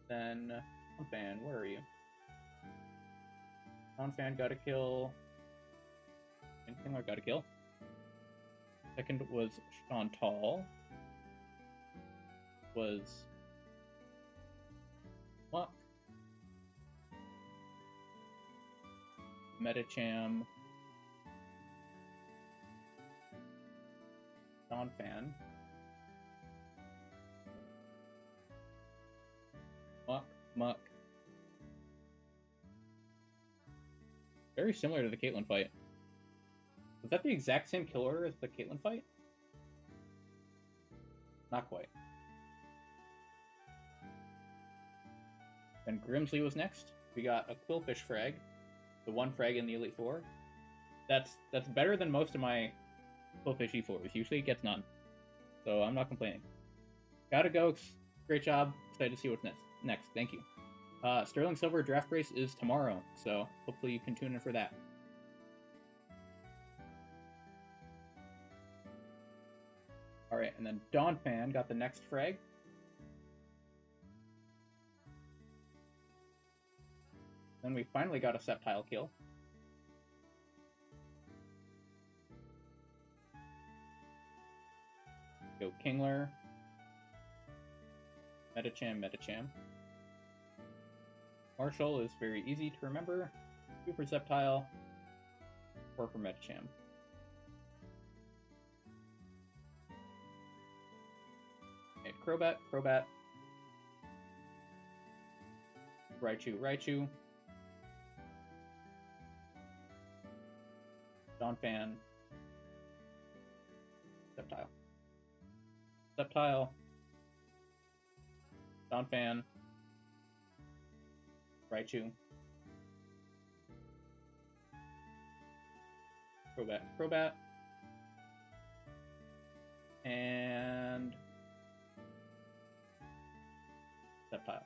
Then Donphan, where are you? Donphan got a kill. And Kingler got a kill. Second was Chantal. Was Muck. Medicham. Donphan. Muck. Very similar to the Caitlyn fight. Was that the exact same kill order as the Caitlyn fight? Not quite. Then Grimsley was next. We got a Quillfish frag. The 1 frag in the Elite Four. That's better than most of my Quillfish E4s. Usually it gets none. So I'm not complaining. Gotta go. Great job. Excited to see what's next. Thank you. Sterling Silver Draft Race is tomorrow, so hopefully you can tune in for that. Alright, and then Donphan got the next frag. Then we finally got a Sceptile kill. Go Kingler. Medicham. Marshall is very easy to remember. 2 for Sceptile, 4 for Medicham. Okay, Crobat. Raichu. Donphan. Sceptile. Donphan. Raichu. Crobat. And Sceptile.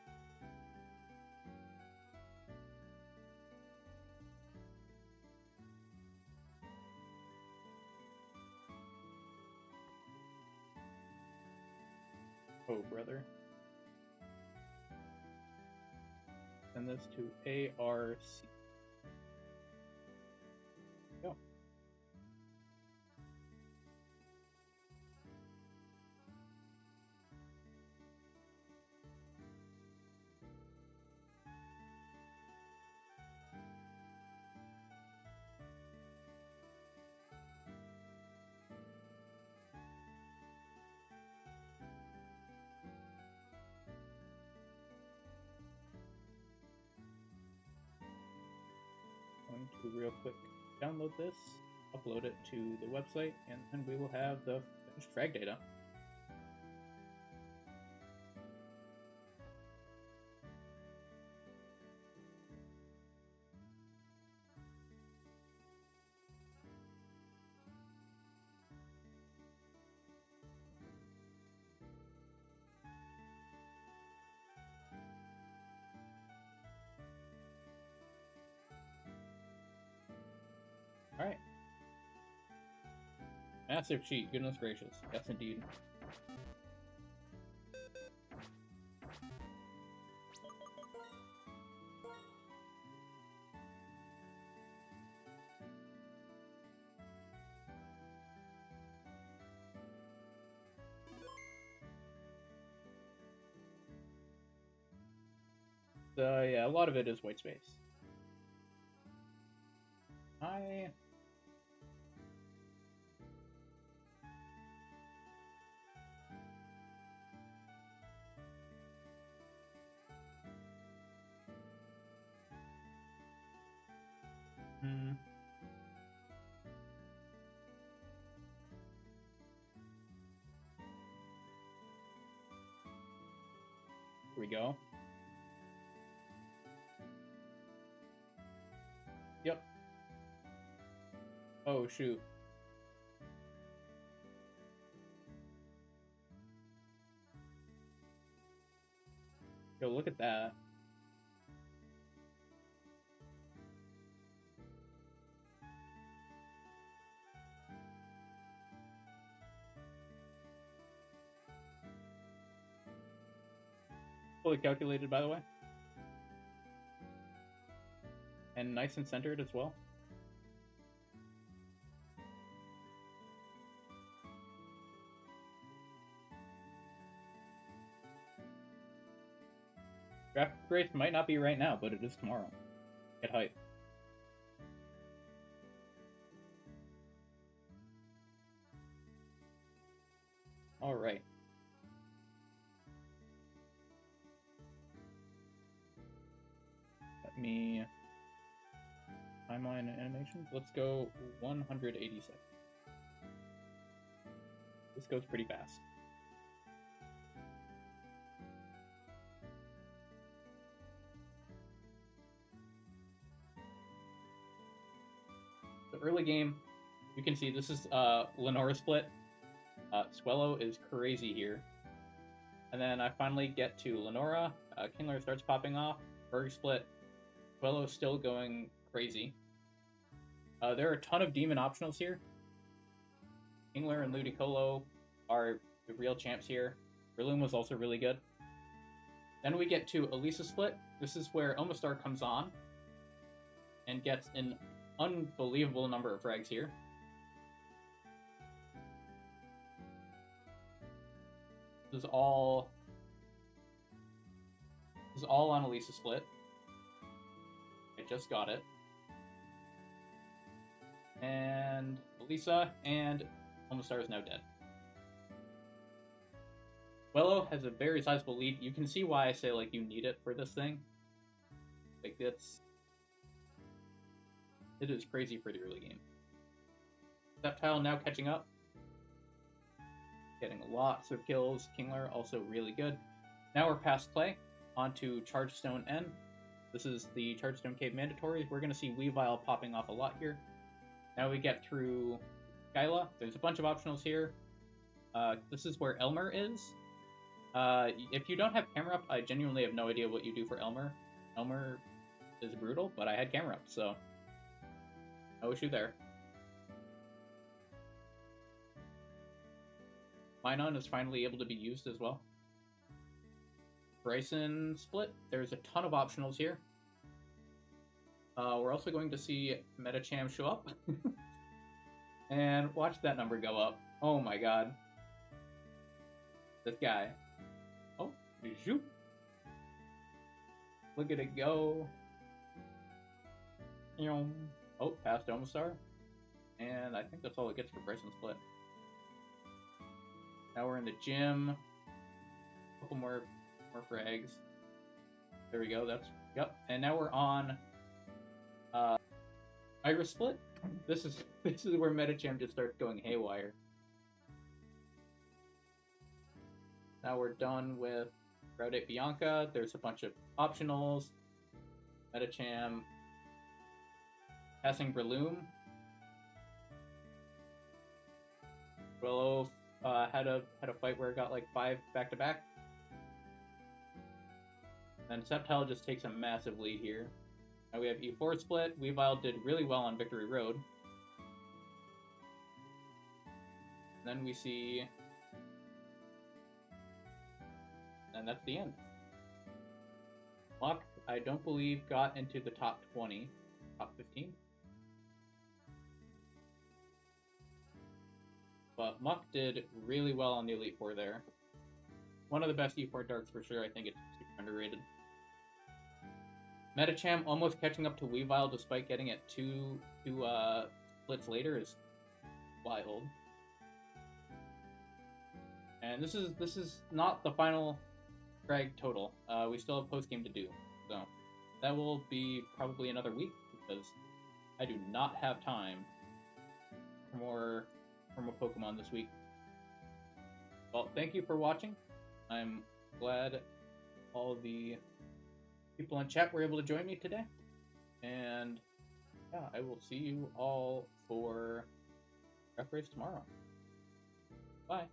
Oh, brother. Send this to ARC. Go. Going to real quick download this, upload it to the website, and then we will have the finished frag data. Massive cheat, goodness gracious. Yes, indeed. So, yeah, a lot of it is white space. Hmm. Here we go. Yep. Oh, shoot. Yo, look at that. Fully calculated, by the way. And nice and centered as well. Draft race might not be right now, but it is tomorrow. Get hype. Alright. Let me... Timeline and animations. Let's go 186. This goes pretty fast. The early game, you can see this is Lenora split. Swellow is crazy here. And then I finally get to Lenora. Kingler starts popping off. Berg split. Swellow still going crazy. There are a ton of demon optionals here. Kingler and Ludicolo are the real champs here. Breloom was also really good. Then we get to Elisa split. This is where Omastar comes on and gets an unbelievable number of frags here. This is all on Elisa split. I just got it. And Elisa and Omastar is now dead. Wello has a very sizable lead. You can see why I say, like, you need it for this thing. Like, it is crazy for the early game. Sceptile now catching up. Getting lots of kills. Kingler also really good. Now we're past play. On to Chargestone N. This is the Chargestone Cave mandatory. We're going to see Weavile popping off a lot here. Now we get through Skyla. There's a bunch of optionals here. This is where Elmer is. If you don't have camera up, I genuinely have no idea what you do for Elmer. Elmer is brutal, but I had camera up, so no issue there. Minun is finally able to be used as well. Bryson split. There's a ton of optionals here. We're also going to see Metacham show up. And watch that number go up. Oh my god. This guy. Oh, zoop. Look at it go. Oh, past Omastar. And I think that's all it gets for Bryson split. Now we're in the gym. A couple more frags. There we go. Yep. And now we're on Iris split. This is where Metacham just starts going haywire. Now we're done with Groudate Bianca. There's a bunch of optionals. Metacham passing Breloom. Willow had a fight where it got like 5 back-to-back. And Sceptile just takes a massive lead here. Now we have E4 split. Weavile did really well on Victory Road. then we see, and that's the end. Muck, I don't believe, got into the top 20, top 15. But Muck did really well on the Elite Four there. One of the best E4 darts for sure. I think it's super underrated. Metacham almost catching up to Weavile despite getting it two splits later is wild. And this is not the final drag total. We still have post game to do, so that will be probably another week because I do not have time for more Pokemon this week. Well, thank you for watching. I'm glad all the people in chat were able to join me today. And yeah, I will see you all for Ref Race tomorrow. Bye.